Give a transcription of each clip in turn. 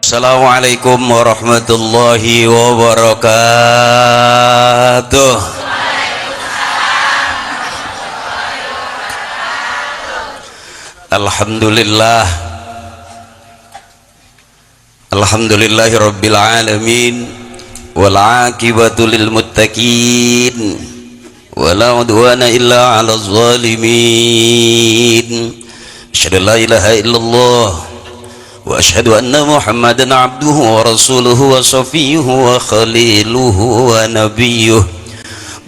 Assalamualaikum warahmatullahi wabarakatuh. Alhamdulillah, alhamdulillahi rabbil alamin, wal aqibatu lil muttaqin, wala udwana illa 'alal zalimin. Asyhadu an la ilaha illallah wa asyhadu anna Muhammadan abduhu wa rasuluhu wa safiyuhu wa khaliluhu wa nabiyuh.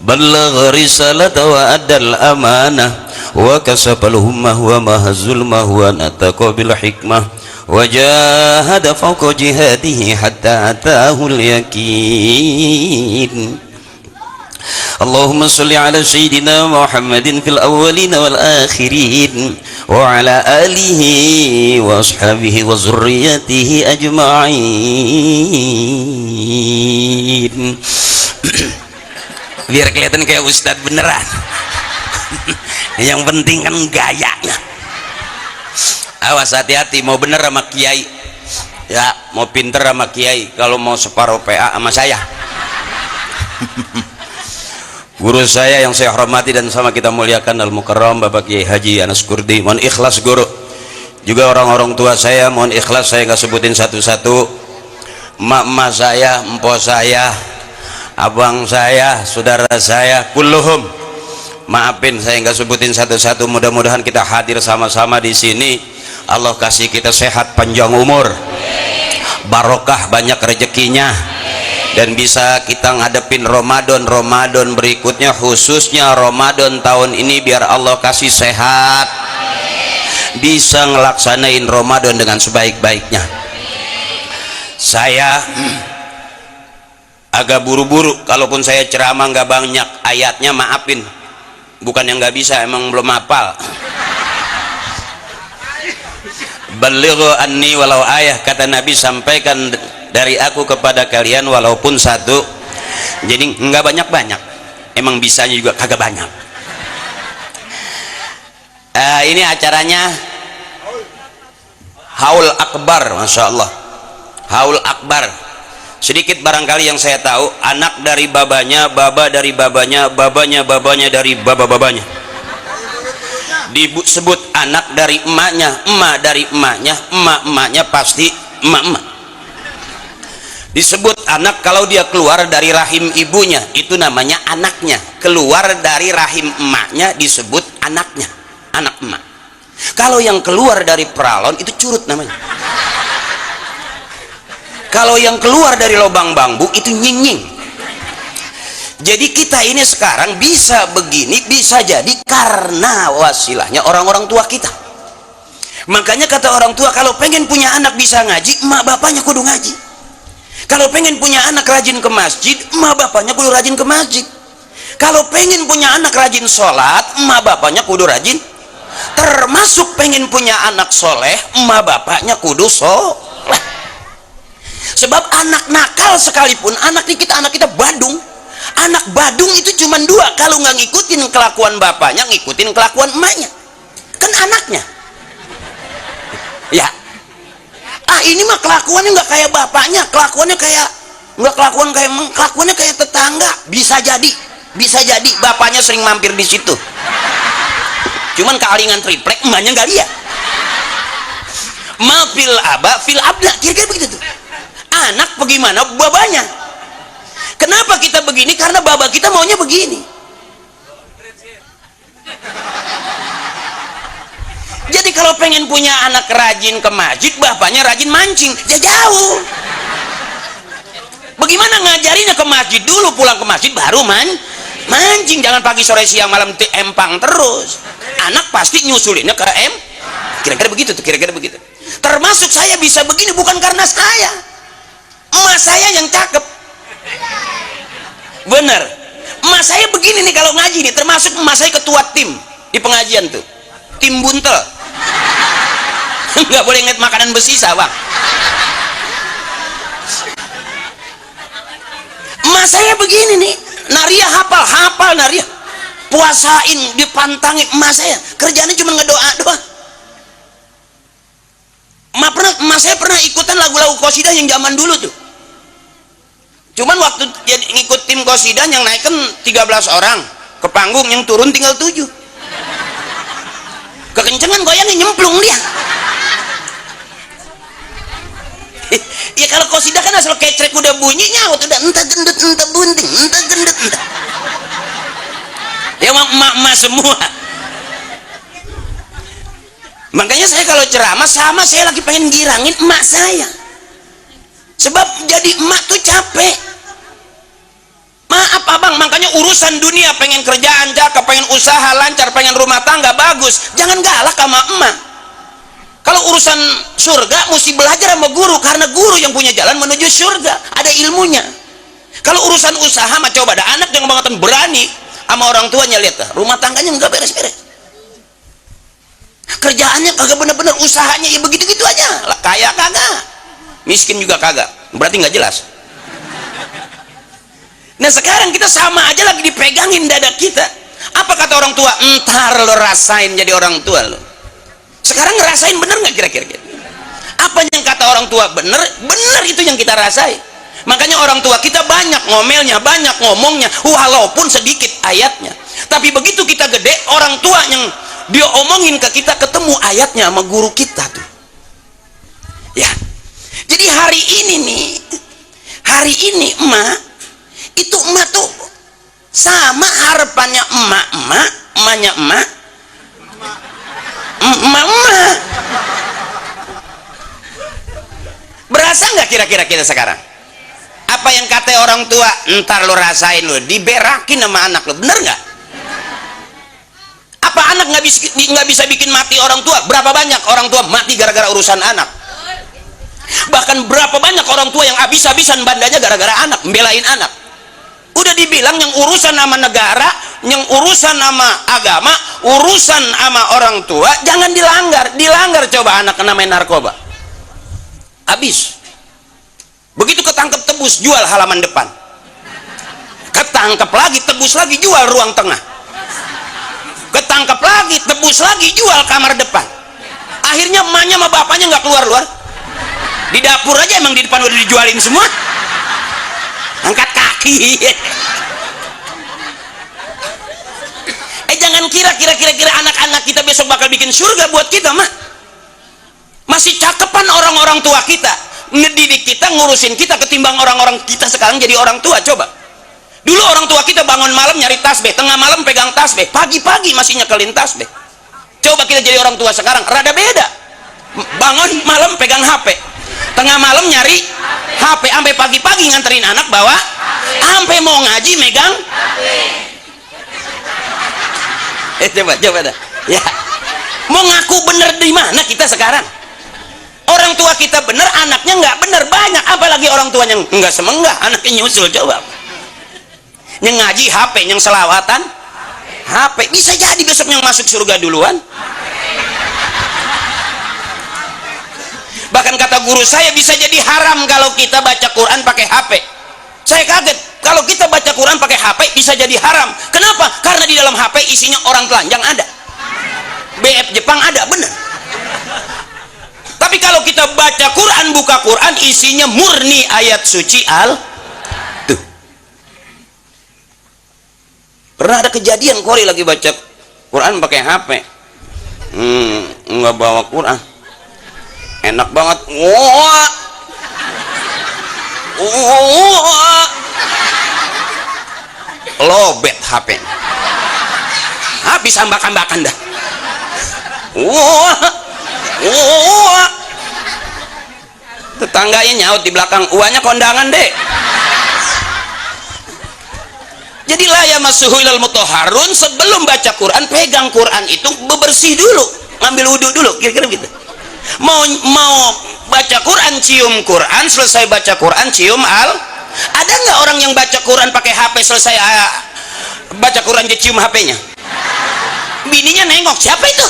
Ballagha risalata wa addal amanah wa kasafal ummah wa mahazul mahwa nataqa bil hikmah wa jahada fawqa jihadihi hatta atahul yakin. Allahumma salli ala sayyidina Muhammadin fil awwalin wal akhirin wa ala alihi wa ashabihi wa zurriyatihi ajma'in. Biar kelihatan kayak ustadz beneran. Yang penting kan gayanya. Awas, hati-hati mau bener sama kiai ya, mau pinter sama kiai. Kalau mau separuh PA sama saya. Guru saya yang saya hormati dan sama kita muliakan, Al-Mukarram Bapak Kiai Haji Anas Kurdi. Mohon ikhlas guru. Juga orang-orang tua saya mohon ikhlas, saya nggak sebutin satu-satu. Emak-emak saya, empok saya, abang saya, saudara saya, kulluhum. Maafin saya nggak sebutin satu-satu. Mudah-mudahan kita hadir sama-sama di sini. Allah kasih kita sehat, panjang umur, barokah, banyak rezekinya, dan bisa kita ngadepin Ramadan berikutnya, khususnya Ramadan tahun ini biar Allah kasih sehat, bisa ngelaksanain Ramadan dengan sebaik-baiknya. Saya agak buru-buru, kalaupun saya ceramah nggak banyak ayatnya, maafin. Bukan yang nggak bisa, emang belum hafal. Balighu anni walau ayah, kata Nabi, sampaikan dari aku kepada kalian walaupun satu. Jadi nggak banyak-banyak, emang bisanya juga kagak banyak. Ini acaranya Haul Akbar, Masya Allah, Haul Akbar. Sedikit barangkali yang saya tahu, anak dari babanya, baba dari babanya, babanya dari baba-babanya. Disebut anak dari emaknya, emak dari emaknya, emak-emaknya pasti emak-emak. Disebut anak kalau dia keluar dari rahim ibunya, itu namanya anaknya. Keluar dari rahim emaknya disebut anaknya, anak emak. Kalau yang keluar dari peralon itu curut namanya. Kalau yang keluar dari lubang bambu itu nying-nying. Jadi kita ini sekarang bisa begini, bisa jadi karena wasilahnya orang-orang tua kita. Makanya kata orang tua, kalau pengen punya anak bisa ngaji, emak bapaknya kudu ngaji. Kalau pengen punya anak rajin ke masjid, emak bapaknya kudu rajin ke masjid. Kalau pengen punya anak rajin sholat, emak bapaknya kudu rajin. Termasuk pengen punya anak soleh, emak bapaknya kudu soleh. Sebab anak nakal sekalipun, anak kita badung. Anak badung itu cuma dua, kalau nggak ngikutin kelakuan bapaknya, ngikutin kelakuan emaknya, kan anaknya. Ya, ini mah kelakuannya nggak kayak bapaknya, kelakuannya kayak nggak kelakuannya kayak tetangga. Bisa jadi bapaknya sering mampir di situ, cuman kealingan triplek, emaknya nggak lihat. Mafil aba fil abna, kira-kira begitu tuh. Anak bagaimana babanya. Kenapa kita begini? Karena baba kita maunya begini. Jadi kalau pengen punya anak rajin ke masjid, bapaknya rajin mancing, ya jauh. Bagaimana ngajarinnya ke masjid dulu, pulang ke masjid baru mancing. Jangan pagi sore siang malam empang terus. Anak pasti nyusulinnya ke kira-kira begitu tuh, kira-kira begitu. Termasuk saya bisa begini bukan karena saya, emak saya yang cakep. Bener, emak saya begini nih kalau ngaji nih. Termasuk emak saya ketua tim di pengajian tuh, tim buntel. Nggak boleh inget makanan bersisa, bang. Emak saya begini nih, Naria hafal Naria, puasain, dipantangin. Emak saya kerjanya cuma ngedoa doang. Saya pernah ikutan lagu-lagu qasidah yang zaman dulu tuh. Cuman waktu ngikut tim qasidah yang naik kan 13 orang ke panggung, yang turun tinggal 7. Kekencengan goyangnya nyemplung dia. Ya kalau qasidah kan asal kecrek udah bunyi nyaut, udah entah gendut entah bunting, entah gendut entah. Ya emak-emak semua. Makanya saya kalau ceramah sama saya lagi pengen girangin emak saya. Sebab jadi emak tuh capek. Maaf abang, makanya urusan dunia pengen kerjaan cakep, pengen usaha lancar, pengen rumah tangga bagus, jangan galak sama emak. Kalau urusan surga mesti belajar sama guru, karena guru yang punya jalan menuju surga, ada ilmunya. Kalau urusan usaha mah coba ada anak yang bangetan berani sama orang tuanya, lihat rumah tangganya nggak beres-beres, kerjaannya kagak bener-bener, usahanya ya begitu-gitu aja lah, kaya kagak, miskin juga kagak, berarti nggak jelas. Nah sekarang kita sama aja lagi dipegangin dada kita. Apa kata orang tua? Entar lo rasain jadi orang tua lo. Sekarang ngerasain bener nggak kira-kira? Apa yang kata orang tua bener? Bener itu yang kita rasain. Makanya orang tua kita banyak ngomelnya, banyak ngomongnya, walaupun sedikit ayatnya. Tapi begitu kita gede, orang tua yang dia omongin ke kita ketemu ayatnya sama guru kita tuh. Ya. Jadi hari ini emak itu emak tuh sama harapannya emaknya emak berasa nggak kira-kira kita sekarang? Apa yang kata orang tua? Ntar lo rasain lo diberakin sama anak lo, bener nggak? Apa anak nggak bisa bikin mati orang tua? Berapa banyak orang tua mati gara-gara urusan anak? Bahkan berapa banyak orang tua yang habis-habisan bandanya gara-gara anak, membelain anak. Udah dibilang yang urusan sama negara, yang urusan sama agama, urusan sama orang tua jangan dilanggar coba anak kena main narkoba, habis. Begitu ketangkep tebus jual halaman depan, ketangkep lagi tebus lagi jual ruang tengah, ketangkep lagi tebus lagi jual kamar depan. Akhirnya emaknya sama bapaknya nggak keluar di dapur aja, emang di depan udah dijualin semua, angkat kaki. Jangan kira-kira anak-anak kita besok bakal bikin surga buat kita, mak. Masih cakepan orang-orang tua kita ngedidik kita, ngurusin kita ketimbang orang-orang kita sekarang jadi orang tua. Coba dulu orang tua kita bangun malam nyari tasbih, tengah malam pegang tasbih, pagi-pagi masih nyekelin tasbih. Coba kita jadi orang tua sekarang, rada beda. Bangun malam pegang HP, tengah malam nyari HP, sampai pagi-pagi nganterin anak bawa, sampai mau ngaji megang. Coba dah. Ya. Mau ngaku bener di mana kita sekarang? Orang tua kita bener, anaknya nggak bener banyak, apalagi orang tuanya nggak semenggah, anaknya nyusul. Coba. Yang ngaji HP, yang selawatan HP, bisa jadi besok yang masuk surga duluan. Bahkan kata guru saya, bisa jadi haram kalau kita baca Quran pakai HP. Saya kaget, kalau kita baca Quran pakai HP bisa jadi haram. Kenapa? Karena di dalam HP isinya orang telanjang ada, BF Jepang ada, bener. Tapi kalau kita baca Quran, buka Quran, isinya murni ayat suci tuh. Pernah ada kejadian Kori lagi baca Quran pakai HP, nggak bawa Quran, enak banget, lobet HP, habis ambak-ambakan dah. Tetangganya nyaut di belakang, uangnya kondangan deh. Jadi la yamassuhu ilal mutahharun, sebelum baca Quran pegang Quran itu bebersih dulu, ngambil wudhu dulu, kira-kira gitu. Mau baca Quran, cium Quran, selesai baca Quran cium ada nggak orang yang baca Quran pakai HP, selesai baca Quran dia cium HP-nya? Bininya nengok, siapa itu?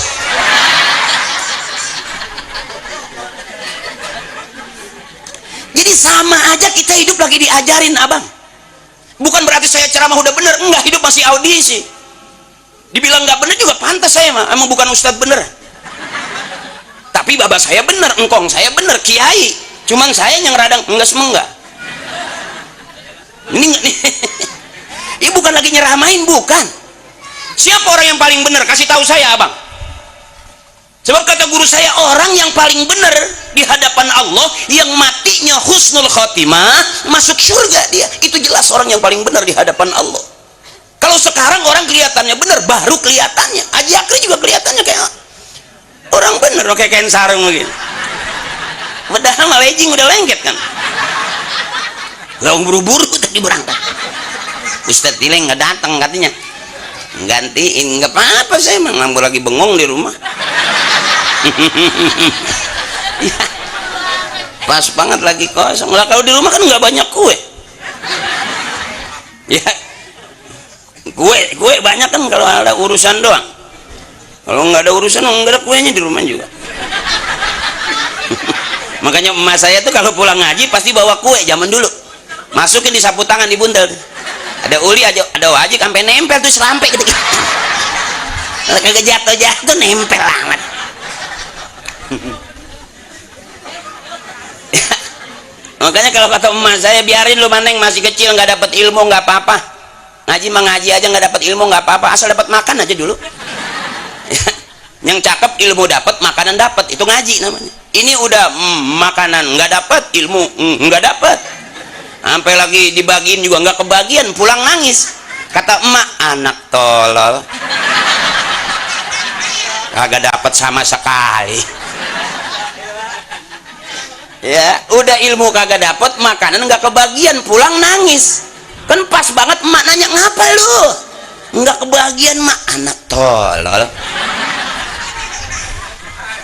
Jadi sama aja kita hidup lagi diajarin, abang. Bukan berarti saya ceramah udah bener, enggak, hidup masih audisi. Dibilang nggak bener juga pantas saya mah, emang bukan ustadz bener. Tapi tapi bapak saya bener, engkong saya bener, kiai, cuman saya yang radang enggak semenggak. Ini ini bukan lagi nyeramain, bukan. Siapa orang yang paling benar? Kasih tahu saya, abang. Sebab kata guru saya, orang yang paling benar di hadapan Allah, yang matinya husnul khotimah, masuk surga dia. Itu jelas orang yang paling benar di hadapan Allah. Kalau sekarang orang kelihatannya benar, baru kelihatannya. Haji Akri juga kelihatannya kayak orang benar, kayak kain sarung gitu. Padahal malejing udah lengket kan. Lalu buru-buru tadi berangkat. Ustadz Tileng nggak datang katanya. Gantiin, nggak apa-apa, saya emang lagi bengong di rumah. Ya, pas banget lagi kosong lah. Kalau di rumah kan nggak banyak kue, ya kue banyak kan kalau ada urusan doang. Kalau nggak ada urusan nggak ada kuenya di rumah juga. Makanya emak saya tuh kalau pulang ngaji pasti bawa kue zaman dulu, masukin di sapu tangan, dibuntel. Ada uli aja, ada wajib sampai nempel tuh selampe gitu. Kalau kagak jatuh nempel amat. Makanya kalau kata emak saya, biarin lu maneng masih kecil nggak dapat ilmu nggak apa-apa, ngaji mah ngaji aja, nggak dapat ilmu nggak apa-apa, asal dapat makan aja dulu. Yang cakep ilmu dapat, makanan dapat, itu ngaji namanya. Ini udah makanan nggak dapat, ilmu nggak dapat, sampai lagi dibagiin juga nggak kebagian, pulang nangis. Kata emak, anak tolol, kagak dapat sama sekali. Ya udah ilmu kagak dapat, makanan nggak kebagian, pulang nangis. Kan pas banget emak nanya, ngapa lu nggak kebagian? Mak, anak tolol.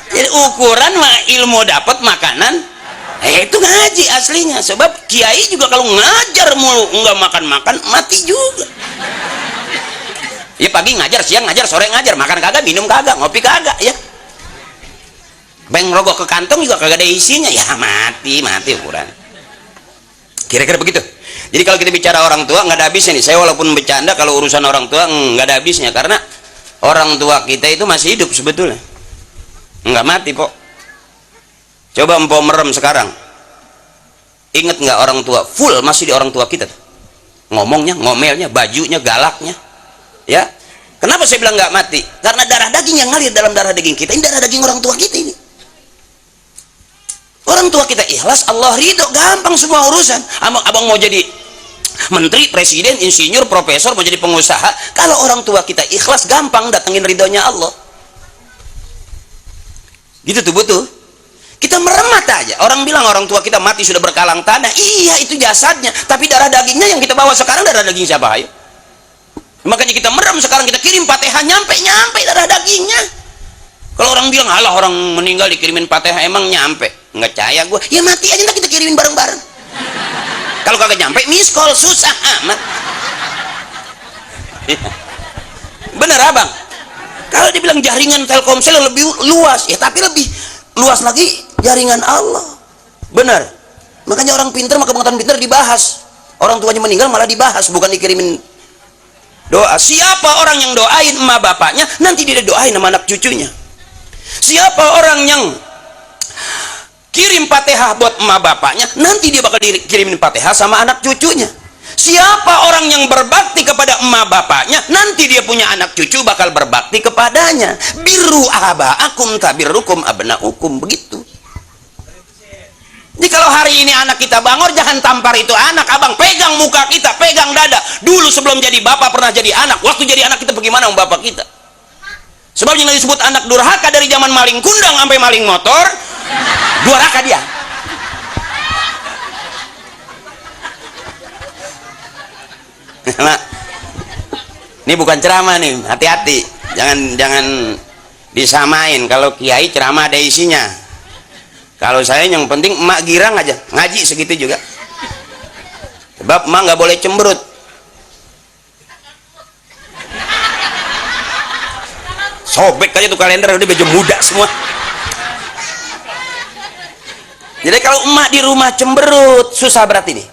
Jadi ukuran mah ilmu dapat, makanan itu ngaji aslinya. Sebab kiai juga kalau ngajar mulu nggak makan mati juga. Ya pagi ngajar, siang ngajar, sore ngajar, makan kagak, minum kagak, ngopi kagak, ya beng rogok ke kantong juga kagak ada isinya, ya mati ukuran. Kira-kira begitu. Jadi kalau kita bicara orang tua nggak ada habisnya nih. Saya walaupun bercanda, kalau urusan orang tua nggak ada habisnya, karena orang tua kita itu masih hidup sebetulnya, nggak mati kok. Coba empok merem sekarang, inget nggak orang tua full masih di orang tua kita tuh. Ngomongnya, ngomelnya, bajunya, galaknya, ya. Kenapa saya bilang nggak mati? Karena darah daging yang ngalir dalam darah daging kita ini darah daging orang tua kita ini. Orang tua kita ikhlas, Allah ridho, gampang semua urusan. Abang mau jadi menteri, presiden, insinyur, profesor, mau jadi pengusaha, kalau orang tua kita ikhlas, gampang datengin ridhonya Allah. Gitu tuh butuh. Kita meremat aja. Orang bilang orang tua kita mati sudah berkalang tanah. Iya, itu jasadnya, tapi darah dagingnya yang kita bawa sekarang darah daging siapa? Ayo. Makanya kita merem sekarang, kita kirim Fatihah nyampe darah dagingnya. Kalau orang bilang, alah orang meninggal dikirimin Fatihah, emang nyampe? Nggak percaya gue. Ya mati aja, ntar kita kirimin bareng-bareng. Kalau kagak nyampe, miss call, susah amat. Bener abang. Kalau dibilang jaringan Telkomsel lebih luas, ya tapi lebih luas lagi jaringan Allah. Bener. Makanya orang pintar, maka pengetahuan pintar dibahas. Orang tuanya meninggal malah dibahas, bukan dikirimin doa. Siapa orang yang doain emak bapaknya, nanti dia doain sama anak cucunya. Siapa orang yang kirim Fatihah buat emak bapaknya, nanti dia bakal dikirimin Fatihah sama anak cucunya. Siapa orang yang berbakti kepada emak bapaknya, nanti dia punya anak cucu bakal berbakti kepadanya. Birru aba'akum tabirrukum abna'ukum, begitu. Jadi kalau hari ini anak kita bangor, jangan tampar itu anak, abang. Pegang muka kita, pegang dada. Dulu sebelum jadi bapak pernah jadi anak. Waktu jadi anak kita bagaimana sama bapak kita? Sebab yang disebut anak durhaka dari zaman maling kundang sampai maling motor, durhaka dia. Nah, ini bukan ceramah nih, hati-hati. Jangan disamain. Kalau kiai ceramah ada isinya. Kalau saya yang penting emak girang aja, ngaji segitu juga. Sebab emak nggak boleh cemberut. Sobek aja tuh kalender, udah baju muda semua. Jadi kalau emak di rumah cemberut, susah berarti nih.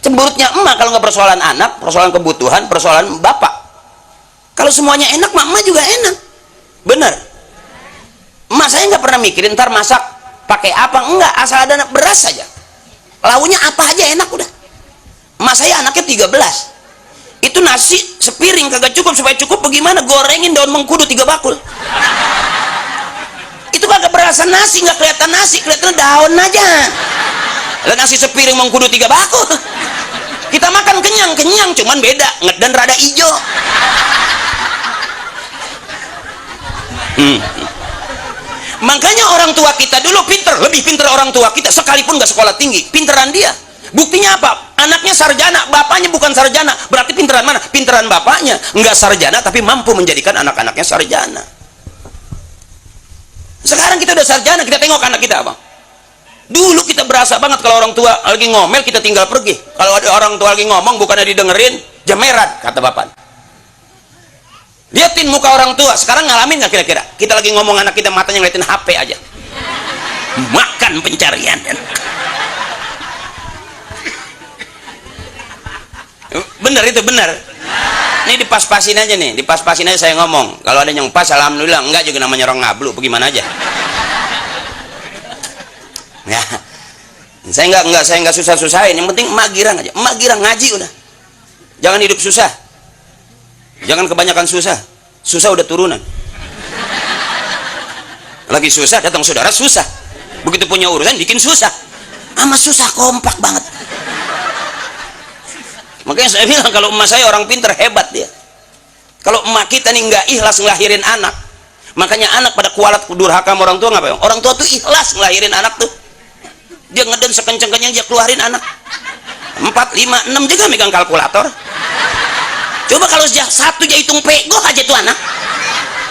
Cemberutnya emak kalau nggak persoalan anak, persoalan kebutuhan, persoalan bapak. Kalau semuanya enak, emak juga enak. Bener. emak saya nggak pernah mikirin ntar masak pakai apa, enggak, asal ada beras saja, launya apa aja enak udah. Emak saya anaknya 13, itu nasi sepiring kagak cukup, supaya cukup bagaimana, gorengin daun mengkudu 3 bakul. Itu kagak berasa nasi, nggak kelihatan nasi, kelihatan daun aja. Lah nasi sepiring mengkudu 3 bakul, kita makan kenyang, cuman beda ngeden rada ijo. Makanya orang tua kita dulu pinter, lebih pinter orang tua kita, sekalipun nggak sekolah tinggi, pinteran dia. Buktinya apa? Anaknya sarjana, bapaknya bukan sarjana. Berarti pinteran mana? Pinteran bapaknya nggak sarjana tapi mampu menjadikan anak-anaknya sarjana. Sekarang kita udah sarjana, kita tengok anak kita apa. Dulu kita berasa banget kalau orang tua lagi ngomel kita tinggal pergi. Kalau ada orang tua lagi ngomong bukannya didengerin, jemeran kata bapak. Liatin muka orang tua. Sekarang ngalamin nggak kira-kira? Kita lagi ngomong anak kita matanya ngeliatin HP aja. Makan pencarian. Bener itu, bener. Ini dipas-pasin aja nih, dipas-pasin aja saya ngomong. Kalau ada yang pas, alhamdulillah. Enggak juga namanya orang ngablu, bagaimana aja. Ya, saya nggak susah-susahin. Yang penting emak girang aja, emak girang ngaji udah. Jangan hidup susah, jangan kebanyakan susah. Susah udah turunan. Lagi susah datang saudara susah. Begitu punya urusan bikin susah. Ama susah kompak banget. Makanya saya bilang kalau emak saya orang pinter, hebat dia. Kalau emak kita nih nggak ikhlas ngelahirin anak, makanya anak pada kualat durhaka orang tua. Ngapain? Orang tua tuh ikhlas ngelahirin anak tuh. Dia ngeden sekenceng-kenceng dia keluarin anak. 4, 5, 6 juga megang kalkulator. Coba kalau satu dia hitung pego aja tuh anak.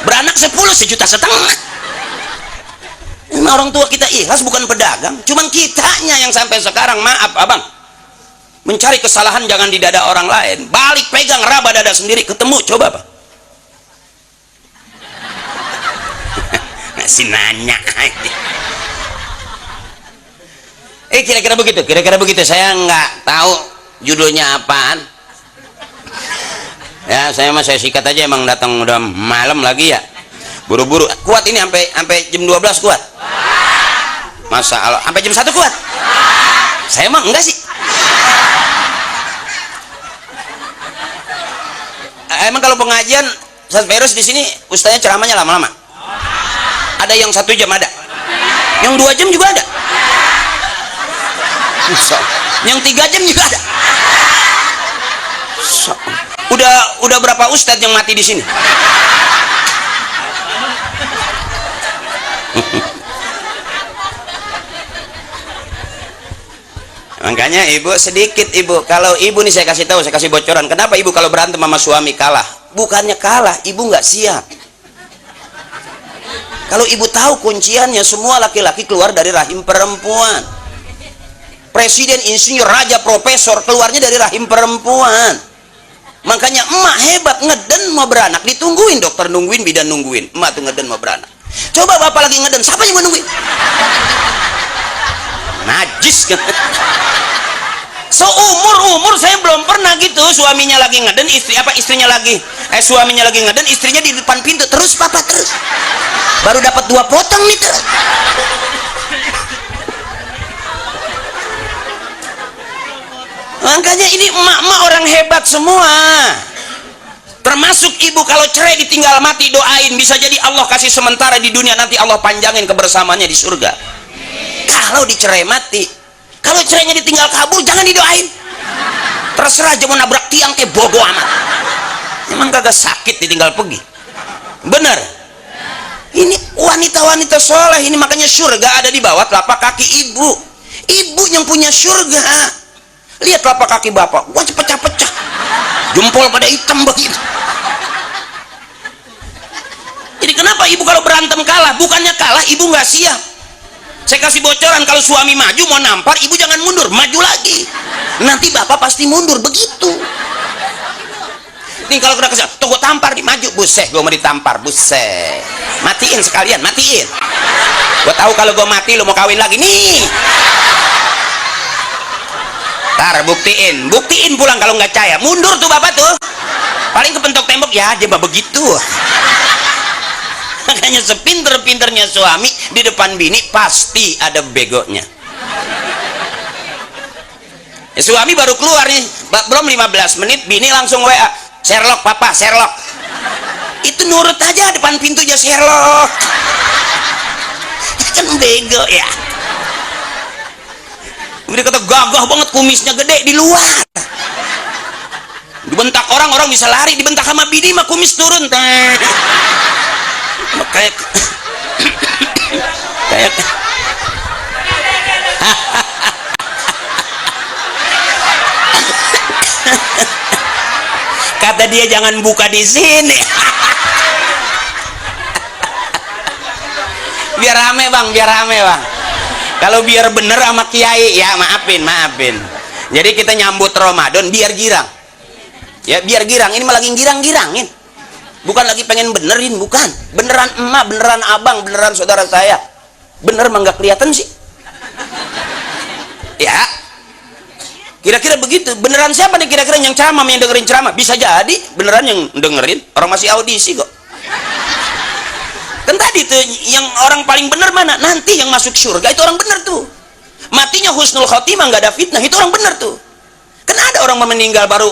Beranak 10, 1,5 juta. Nah, orang tua kita ikhlas bukan pedagang. Cuman kitanya yang sampai sekarang, maaf abang, mencari kesalahan jangan di dada orang lain, balik pegang raba dada sendiri, ketemu coba apa? Masih nanya. Kira-kira begitu, saya nggak tahu judulnya apaan ya. Saya sikat aja, emang datang udah malam lagi ya, buru-buru. Kuat ini sampai jam 12 kuat? Masa Allah, sampai jam 1 kuat? Saya emang enggak sih. Emang kalau pengajian Ustaz Virus di sini ustaznya ceramahnya lama-lama. Ada yang 1 jam, ada yang 2 jam juga ada, yang 3 jam juga ada. Udah berapa ustadz yang mati di sini? Makanya ibu sedikit, ibu kalau ibu nih saya kasih tahu, saya kasih bocoran. Kenapa ibu kalau berantem sama suami kalah? Bukannya kalah, ibu nggak siap. Kalau ibu tahu kunciannya, semua laki-laki keluar dari rahim perempuan. Presiden, insinyur, raja, profesor keluarnya dari rahim perempuan. Makanya emak hebat, ngeden mau beranak ditungguin, dokter nungguin, bidan nungguin. Emak tuh ngeden mau beranak. Coba bapak lagi ngeden, siapa yang mau nungguin? Najis kan? Seumur saya belum pernah gitu, suaminya lagi ngeden, suaminya lagi ngeden, istrinya di depan pintu terus, papa terus. Baru dapat 2 potong nih tuh. Makanya ini emak-emak orang hebat semua, termasuk ibu. Kalau cerai ditinggal mati, doain, bisa jadi Allah kasih sementara di dunia, nanti Allah panjangin kebersamaannya di surga. Kalau dicerai mati, kalau cerainya ditinggal kabur, jangan didoain. Terserah aja mau nabrak tiang kayak bodoh amat. Emang kagak sakit ditinggal pergi? Bener. Ini wanita-wanita soleh ini, makanya surga ada di bawah telapak kaki ibu. Ibu yang punya surga. Lihat telapak kaki bapak, wah pecah-pecah, jempol pada hitam begitu. Jadi kenapa ibu kalau berantem kalah? Bukannya kalah, ibu nggak siap. Saya kasih bocoran, kalau suami maju mau nampar, ibu jangan mundur, maju lagi. Nanti bapak pasti mundur begitu. Nih kalau kena kesal, tunggu tampar di maju, buset, gue mau ditampar, buset. Matiin sekalian, matiin. Gue tahu kalau gue mati, lo mau kawin lagi nih. Ntar buktiin pulang kalau nggak percaya, mundur tuh bapak tuh, paling kepentok tembok ya, dia mah begitu. Makanya sepinter-pinternya suami di depan bini pasti ada begonya. Ya, suami baru keluar nih, belum 15 menit bini langsung WA, Sherlock papa, Sherlock. Itu nurut aja, depan pintu aja Sherlock. Kan bego ya. Dia kata gagah banget, kumisnya gede di luar. Dibentak orang bisa lari, dibentak sama bini mah kumis turun. Kayak kata dia jangan buka di sini. Biar rame bang, biar rame bang. Kalau biar bener sama kiai ya maafin. Jadi kita nyambut Ramadan biar girang. Ya biar girang, ini malah lagi girang-girangin. Bukan lagi pengen benerin, bukan. Beneran emak, beneran abang, beneran saudara saya. Bener mah nggak kelihatan sih. Ya. Kira-kira begitu. Beneran siapa nih kira-kira yang ceramah, yang dengerin ceramah? Bisa jadi beneran yang dengerin, orang masih audisi kok. Kan tadi tuh yang orang paling bener mana? Nanti yang masuk surga itu orang bener tuh. Matinya husnul khotimah, nggak ada fitnah, itu orang bener tuh. Kan ada orang meninggal baru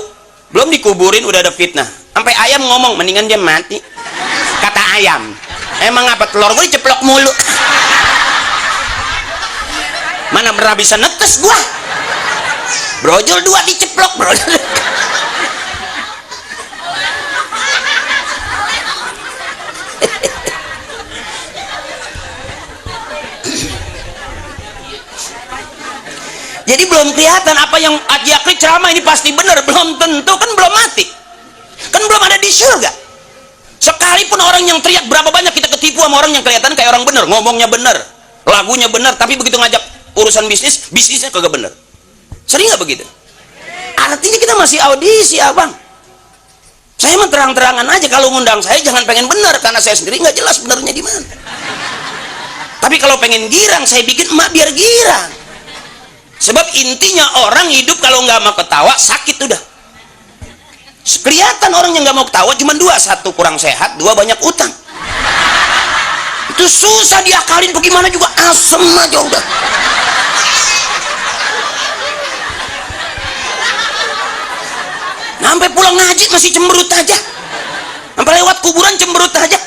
belum dikuburin udah ada fitnah. Sampai ayam ngomong mendingan dia mati. Kata ayam, emang apa telur gue diceplok mulu? Mana pernah bisa netes gua? Brojol 2 diceplok brojol. Jadi belum kelihatan apa yang Akyakri ceramah ini pasti benar, belum tentu, kan belum mati, kan belum ada di surga. Sekalipun orang yang teriak berapa banyak kita ketipu sama orang yang kelihatan kayak orang bener, ngomongnya bener, lagunya bener, tapi begitu ngajak urusan bisnis, bisnisnya kagak bener. Sering nggak begitu? Artinya kita masih audisi abang. Saya mah terang-terangan aja, kalau ngundang saya jangan pengen bener, karena saya sendiri nggak jelas benernya di mana. Tapi kalau pengen girang, saya bikin emak biar girang. Sebab intinya orang hidup kalau nggak mau ketawa sakit udah. Kelihatan orang yang nggak mau ketawa cuma 2, 1 kurang sehat, 2 banyak utang. Itu susah diakalin, bagaimana juga asem aja udah. Sampai pulang ngaji masih cemberut aja, sampai lewat kuburan cemberut aja.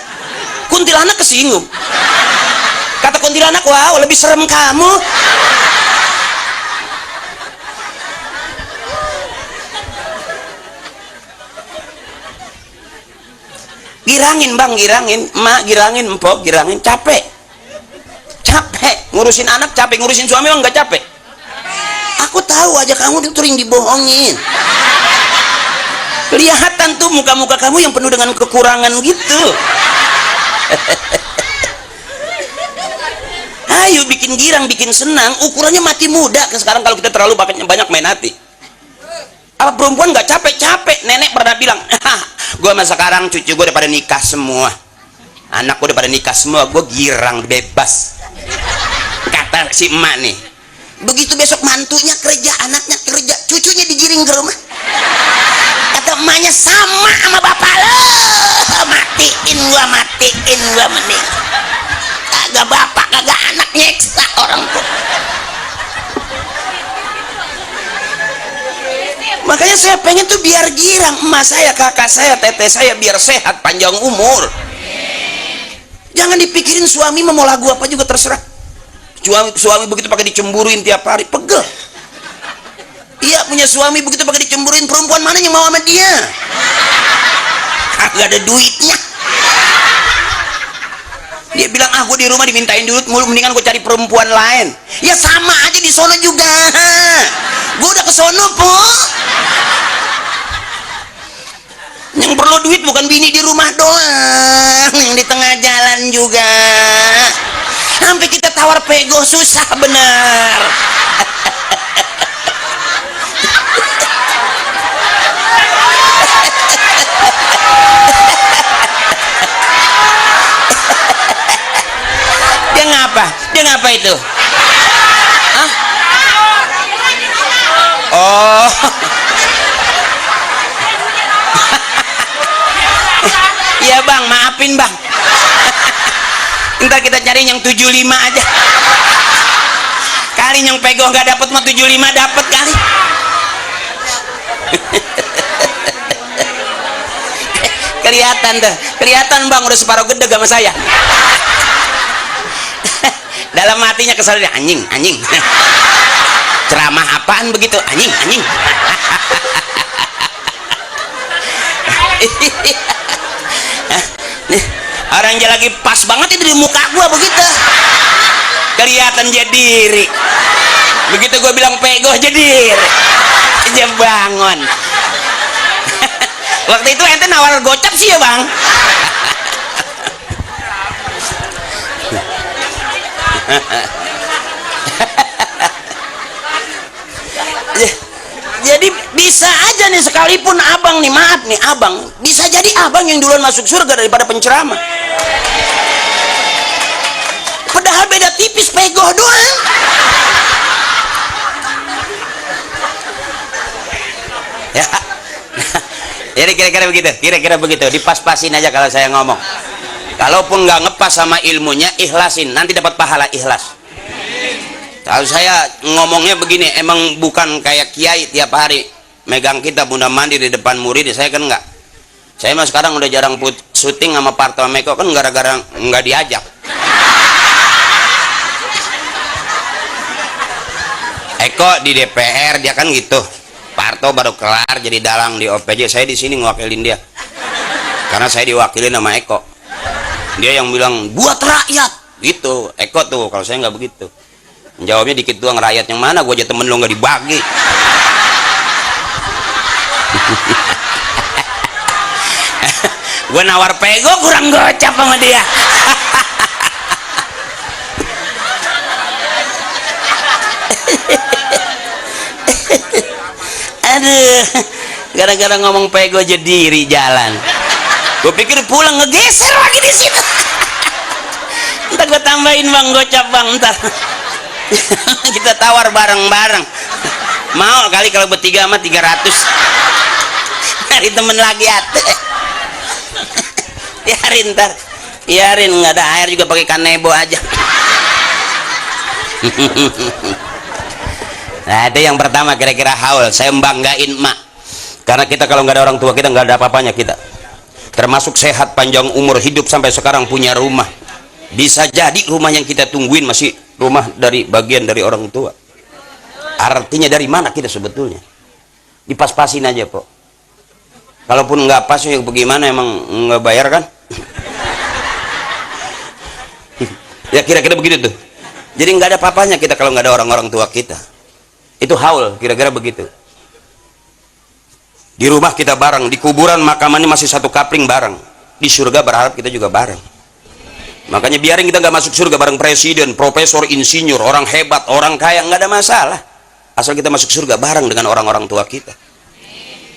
Kuntilanak kesinggung. Kata kuntilanak, wow lebih serem kamu. Girangin bang, girangin emak, girangin empok, girangin. Capek ngurusin anak, capek ngurusin suami emang nggak capek? Aku tahu aja kamu sering dibohongin. Kelihatan tuh muka-muka kamu yang penuh dengan kekurangan gitu. Ayo bikin girang, bikin senang. Ukurannya mati muda. Sekarang kalau kita terlalu banyak main hati. Apa perempuan nggak capek-capek? Nenek pernah bilang, gue masa sekarang cucu gue udah pada nikah semua, anak gue udah pada nikah semua, gue girang bebas. Kata si emak nih, begitu besok mantunya kerja, anaknya kerja, cucunya digiring ke rumah. Kata emaknya, sama bapak lo, matiin gua mending. Kagak bapak, kagak anak, nyeksa orang tuh. Makanya saya pengen tuh biar girang emak saya, kakak saya, teteh saya biar sehat panjang umur. Jangan dipikirin suami mau lagu apa juga terserah. Suami begitu pakai dicemburuin tiap hari, pegel. Iya punya suami begitu pakai dicemburuin, perempuan mana yang mau sama dia? Kagak ada duitnya. Dia bilang, gue di rumah dimintain duit mulu, mendingan gue cari perempuan lain. Ya sama aja di sono juga. Gue udah ke sono po. Yang perlu duit bukan bini di rumah doang, yang di tengah jalan juga. Sampai kita tawar pego susah bener. Dia ngapa itu? Hah? Oh. Iya bang, maafin bang. Ntar kita cari yang 75 aja. Kali yang Pego nggak dapet mah 75 dapet kali. Kelihatan tuh, kelihatan bang udah separuh gede sama saya. Dalam hatinya kesal dia, anjing, anjing. Ceramah apaan begitu, anjing, anjing. Orang dia lagi pas banget itu di muka gua begitu. Kelihatan dia diri. Begitu gua bilang Pego aja diri. Dia bangun. Waktu itu ente nawar gocap sih ya bang. Jadi bisa aja nih sekalipun abang nih, maaf nih abang, bisa jadi abang yang duluan masuk surga daripada penceramah. Padahal beda tipis, Pego doang. Ya. Jadi kira-kira begitu, dipas-pasin aja kalau saya ngomong. Kalaupun nggak ngepas sama ilmunya, ikhlasin, nanti dapat pahala ikhlas. Kalau saya ngomongnya begini, emang bukan kayak kiai tiap hari megang kitab bunda mandi di depan murid, saya kan enggak. Saya mah sekarang udah jarang syuting sama Parto Meko kan gara-gara nggak diajak. Eko di DPR dia kan gitu, Parto baru kelar jadi dalang di OPJ, saya di sini ngewakilin dia karena saya diwakilin sama Eko. Dia yang bilang buat rakyat gitu, Eko tuh. Kalau saya nggak begitu, jawabnya dikit doang, rakyat yang mana, gue aja temen lo nggak dibagi. Gue nawar Pego kurang gocap sama dia. Aduh, gara-gara ngomong Pego aja diri jalan. Gue pikir pulang ngegeser lagi di situ. Ntar gue tambahin bang gocap bang, ntar. Kita tawar bareng-bareng. Mau kali kalau bertiga sama 300. Cari temen lagi atuh. Biarin ntar, biarin, nggak ada air juga pakai kanebo aja. Nah itu yang pertama, kira-kira haul. Saya membanggain emak, karena kita kalau nggak ada orang tua kita nggak ada apa-apanya kita. Termasuk sehat, panjang umur, hidup sampai sekarang, punya rumah. Bisa jadi rumah yang kita tungguin masih rumah dari bagian dari orang tua. Artinya dari mana kita sebetulnya? Dipas-pasin aja kok. Kalaupun nggak pas ya bagaimana, emang nggak bayar kan? Ya kira-kira begitu tuh. Jadi nggak ada apa-apanya kita kalau nggak ada orang-orang tua kita. Itu haul, kira-kira begitu. Di rumah kita bareng, di kuburan makamannya masih satu kapling bareng. Di surga berharap kita juga bareng. Makanya biarin kita nggak masuk surga bareng presiden, profesor, insinyur, orang hebat, orang kaya, nggak ada masalah. Asal kita masuk surga bareng dengan orang-orang tua kita.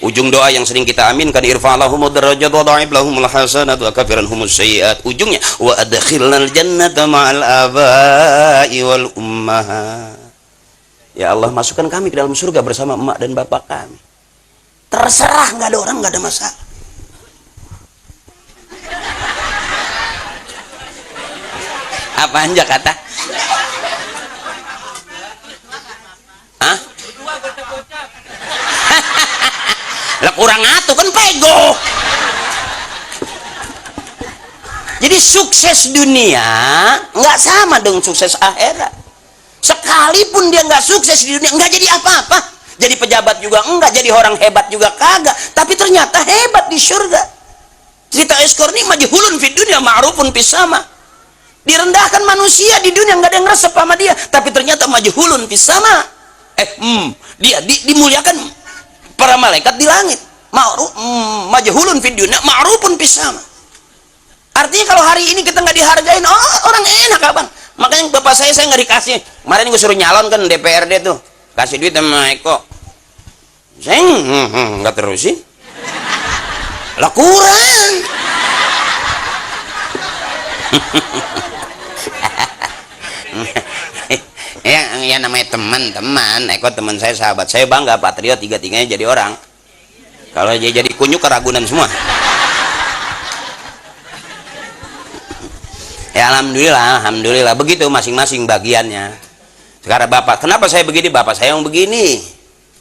Ujung doa yang sering kita aminkan, irfa'lahumud darajat wa dha'ib lahumul hasanat wa kafiranhumus sayyi'at. Ujungnya wa adkhilnal jannata ma'al aba'i wal ummahat. Ya Allah, masukkan kami ke dalam surga bersama emak dan bapak kami. Terserah, nggak ada orang, nggak ada masalah. Apa anja kata? Hah? Lah kurang atuh kan Pego. Jadi sukses dunia nggak sama dengan sukses akhirat. Sekalipun dia nggak sukses di dunia, nggak jadi apa-apa. Jadi pejabat juga enggak, jadi orang hebat juga kagak. Tapi ternyata hebat di surga. Cerita Eskorni majhulun fid dunya ma'rufun fis sama. Direndahkan manusia di dunia, nggak ada yang ngeresep sama dia, tapi ternyata majhulun fis sama. Dia dimuliakan para malaikat di langit. Majhulun fid dunya ma'rufun fis sama. Artinya kalau hari ini kita nggak dihargain, oh orang enak kapan? Makanya bapak saya nggak dikasih. Kemarin gue suruh nyalon kan DPRD tuh, kasih duit sama Eko. Saya nggak terusin. Lah kurang. Ya namanya teman-teman, Eko teman saya, sahabat saya, bangga patriot, tiga-tiganya jadi orang. Kalau dia jadi kunyuk keragunan semua. Ya alhamdulillah begitu masing-masing bagiannya. Sekarang bapak, kenapa saya begini? Bapak saya yang begini,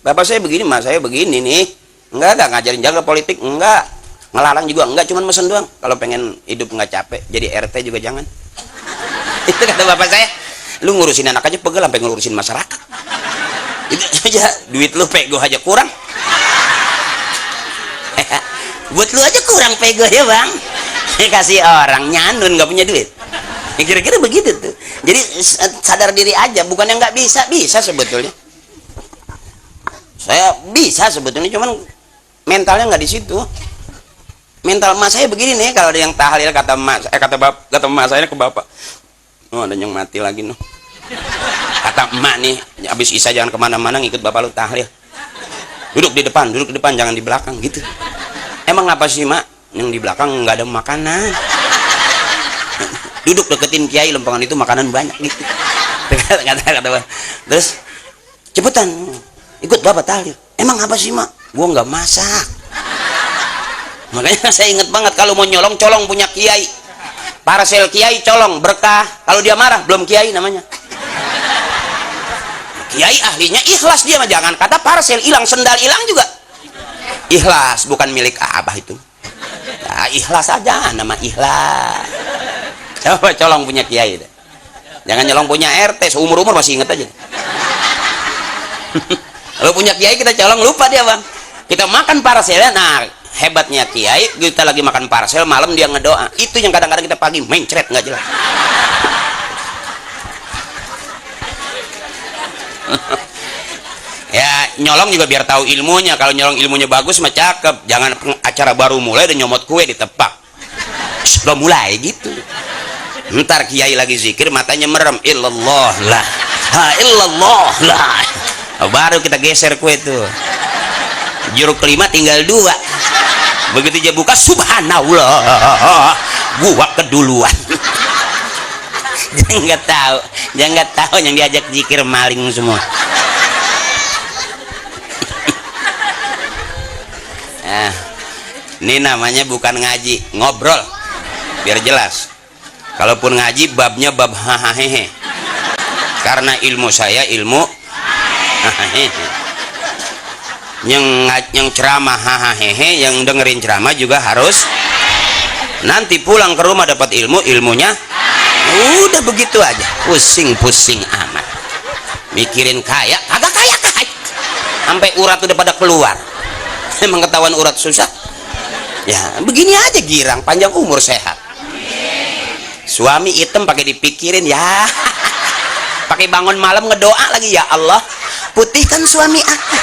bapak saya begini, mas saya begini nih. Enggak ngajarin jaga politik, enggak ngelarang juga, enggak, cuman mesen doang. Kalau pengen hidup nggak capek jadi RT juga jangan. Itu kata bapak saya. Lu ngurusin anak aja pegel sampai ngurusin masyarakat. Itu aja duit lu pego aja kurang. Buat lu aja kurang pego ya bang. Kasih orang nyanun nggak punya duit. Kira-kira begitu tuh. Jadi sadar diri aja, bukan yang nggak bisa sebetulnya. Saya bisa sebetulnya, cuman mentalnya nggak di situ. Mental emak saya begini nih, kalau ada yang tahlil kata emak saya ke bapak. Oh ada yang mati lagi noh. Kata emak nih, habis isya jangan kemana-mana, ngikut bapak lu tahlil. Duduk di depan, jangan di belakang gitu. Emang apa sih mak? Yang di belakang nggak ada makanan. Duduk deketin kiai, lempengan itu makanan banyak gitu. Kata. Terus cepetan ikut bapak tahlil. Emang apa sih mak? Gua nggak masak. Makanya saya inget banget kalau mau nyolong colong punya kiai. Parcel kiai colong berkah. Kalau dia marah belum kiai namanya. Kiai ahlinya ikhlas dia mah, jangan kata parcel hilang, sendal hilang juga ikhlas, bukan milik abah itu. Nah, ikhlas aja nama ikhlas. Coba colong punya kiai deh. Jangan nyolong punya RT, seumur-umur masih inget aja. Kalau punya kiai kita colong lupa dia bang. Kita makan parcelnya, nah hebatnya kiai, kita lagi makan parcel malam dia ngedoa. Itu yang kadang-kadang kita pagi mencret nggak jelas. Ya nyolong juga biar tahu ilmunya. Kalau nyolong ilmunya bagus mah cakep. Jangan acara baru mulai dan nyomot kue ditepak. Belum mulai gitu. Ntar kiai lagi zikir matanya merem, illallah lah, illallah lah, baru kita geser kue tuh. Juruk kelima tinggal 2. Begitu dia buka, subhanallah, gua keduluan. Jangan nggak tahu yang diajak zikir maling semua. Nah, ini namanya bukan ngaji, ngobrol biar jelas. Kalaupun ngaji babnya bab hahahehe, karena ilmu saya ilmu hahahehe. Yang ceramah hahahehe, yang dengerin ceramah juga harus nanti pulang ke rumah dapat ilmunya. Udah begitu aja, pusing amat mikirin kaya agak kaya sampai urat udah pada keluar. Emang ketahuan urat susah ya, begini aja girang, panjang umur, sehat. Suami hitam pakai dipikirin ya. Pakai bangun malam ngedoa lagi, ya Allah putihkan suami aku.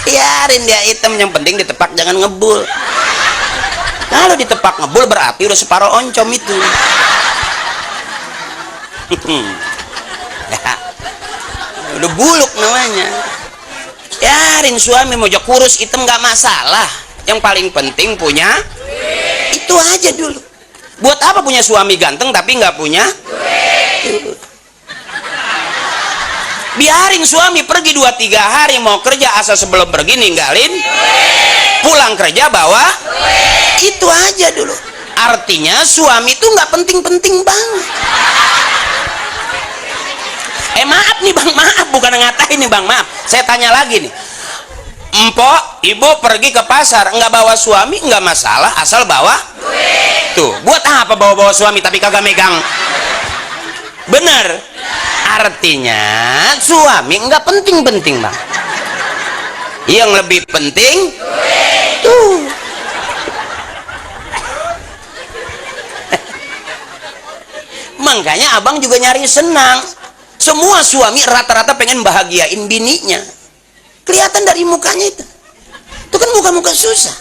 Biarin dia hitam, yang penting ditepak jangan ngebul. Kalau ditepak ngebul berarti udah separuh oncom itu. Ya, udah buluk namanya. Biarin suami mau kurus hitam nggak masalah, yang paling penting punya itu aja dulu. Buat apa punya suami ganteng tapi nggak punya duit? Biarin suami pergi 2-3 hari mau kerja, asal sebelum pergi ninggalin pulang kerja bawa itu aja dulu. Artinya suami itu nggak penting-penting banget. Maaf nih bang, maaf, bukan ngatain nih bang, maaf. Saya tanya lagi nih, empok ibu pergi ke pasar nggak bawa suami nggak masalah, asal bawa tuh. Buat apa bawa suami tapi kagak megang? Bener. Artinya suami nggak penting-penting bang. Yang lebih penting tuh. Makanya abang juga nyari senang. Semua suami rata-rata pengen bahagiain bininya. Kelihatan dari mukanya itu. Itu kan muka-muka susah.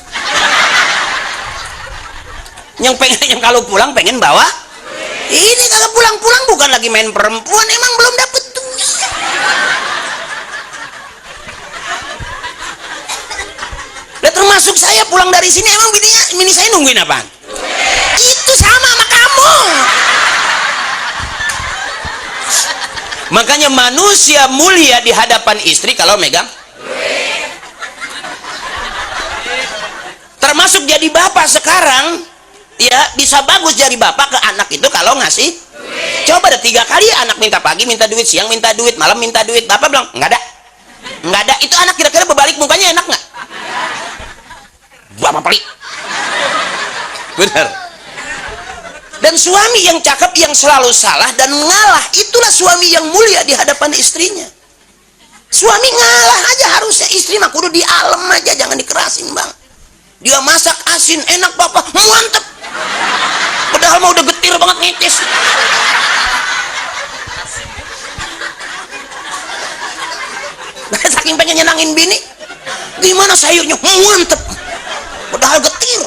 Yang kalau pulang pengen bawa. Ini kagak pulang-pulang, bukan lagi main perempuan, emang belum dapet duit. Lah termasuk saya pulang dari sini, emang bini saya nungguin apaan? Itu sama kamu. Makanya manusia mulia di hadapan istri kalau megang. Termasuk jadi bapak sekarang, Ya bisa bagus jadi bapak ke anak itu kalau ngasih. Coba ada 3 kali anak minta pagi minta duit, siang minta duit, malam minta duit, bapak bilang nggak ada, nggak ada. Itu anak kira-kira berbalik mukanya enak nggak? Bapak pelit. Benar. Dan suami yang cakep yang selalu salah dan ngalah, itulah suami yang mulia di hadapan istrinya. Suami ngalah aja harusnya, istri mah kudu dialem aja, jangan dikerasin bang. Dia masak asin enak bapak mantep, padahal mau udah getir banget ngitis. Saking pengen nyenangin bini, gimana sayurnya mantep, padahal getir.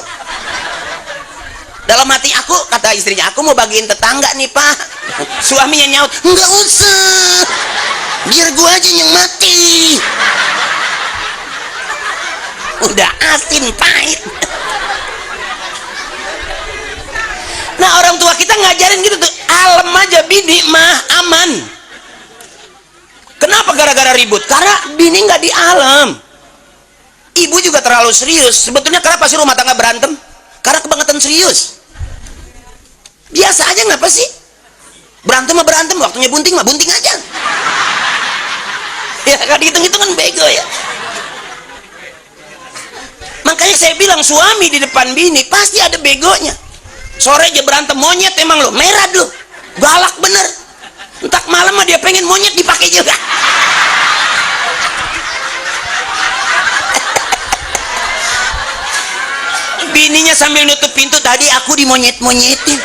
Dalam hati aku, kata istrinya, aku mau bagiin tetangga nih pak. Suaminya nyaut, nggak usah, biar gua aja yang mati. Udah asin pahit. Nah orang tua kita ngajarin gitu tuh, alem aja bini mah aman. Kenapa gara-gara ribut? Karena bini nggak dialem. Ibu juga terlalu serius. Sebetulnya kenapa sih rumah tangga berantem? Karena kebangetan serius. Biasa aja ngapa sih? Berantem mah berantem, waktunya bunting mah bunting aja. Ya kalau dihitung-hitung kan bego ya. Makanya saya bilang suami di depan bini pasti ada begonya. Sore aja berantem, monyet emang lo, merah lo, galak bener. Entak malam mah dia pengen monyet dipakai juga. Bininya sambil nutup pintu, tadi aku dimonyet-monyetin.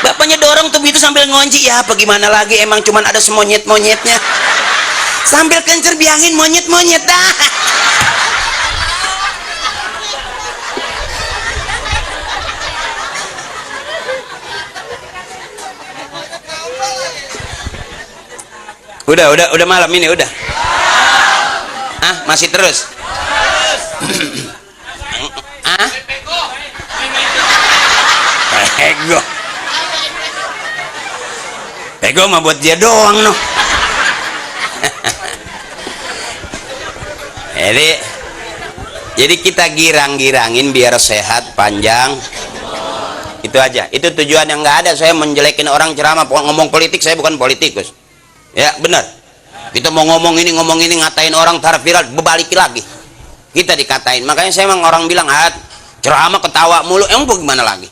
Bapaknya dorong tuh pintu sambil ngunci, ya bagaimana lagi, emang cuman ada semonyet-monyetnya. Sambil kencer biangin monyet-monyet dah. Udah malam ini udah. Ah, masih terus. Ah? Ego. Ego mah buat dia doang noh. Jadi kita girang-girangin biar sehat panjang. Itu aja. Itu tujuan yang nggak ada. Saya menjelekin orang ceramah, ngomong politik, saya bukan politikus. Ya benar. Kita mau ngomong ini ngatain orang tar viral, berbalik lagi. Kita dikatain. Makanya saya emang orang bilang, ceramah ketawa mulu, emang gimana lagi?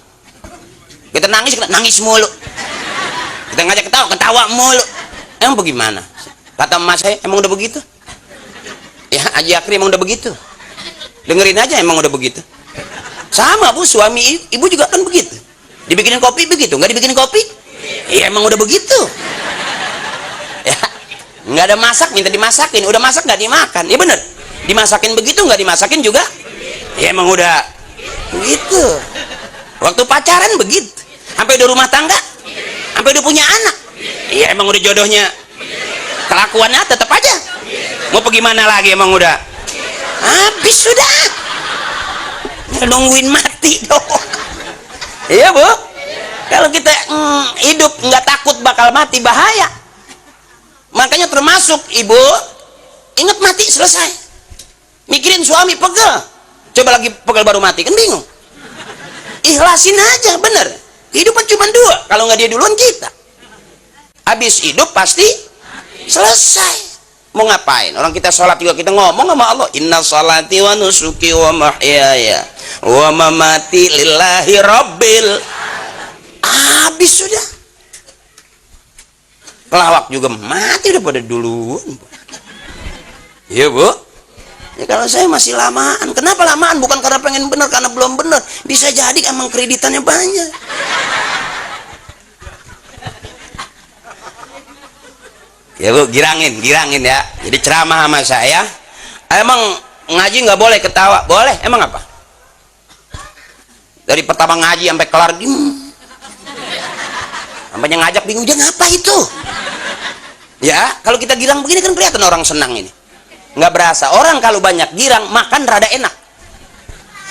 Kita nangis mulu. Kita ngajak ketawa mulu, emang bagaimana? Kata emak saya, emang udah begitu? Ya Haji Akri emang udah begitu. Dengerin aja, emang udah begitu. Sama bu, suami ibu juga kan begitu. Dibikinin kopi begitu, nggak dibikinin kopi? Ya emang udah begitu. Ya, nggak ada masak minta dimasakin, udah masak nggak dimakan. Ya bener, dimasakin begitu, nggak dimasakin juga. Ya emang udah begitu. Waktu pacaran begitu, sampai udah rumah tangga, sampai udah punya anak. Ya emang udah jodohnya. Kelakuannya tetap aja. Mau pergi mana lagi, emang udah habis sudah. Nungguin mati doang. Iya bu, kalau kita hidup nggak takut bakal mati, bahaya. Makanya termasuk ibu ingat mati selesai, mikirin suami pegel, coba lagi pegel baru mati kan bingung. Ikhlasin aja, bener. Kehidupan cuma 2, kalau nggak dia duluan kita. Habis hidup pasti selesai. Mau ngapain? Orang kita sholat juga kita ngomong sama Allah, inna sholati wa nusuki wa mahyaya wa mamati lillahi rabbil. Habis sudah. Pelawak juga mati udah pada duluan. Iya bu. Ya kalau saya masih lamaan. Kenapa lamaan? Bukan karena pengen bener, karena belum bener. Bisa jadi emang kreditannya banyak. Ya bu, girangin ya. Jadi ceramah sama saya, emang ngaji nggak boleh ketawa? Boleh. Emang apa? Dari pertama ngaji sampai kelar sampai yang ngajak bingung, dia ngapa itu? Ya, kalau kita girang begini kan kelihatan orang senang ini. Nggak berasa. Orang kalau banyak girang makan rada enak.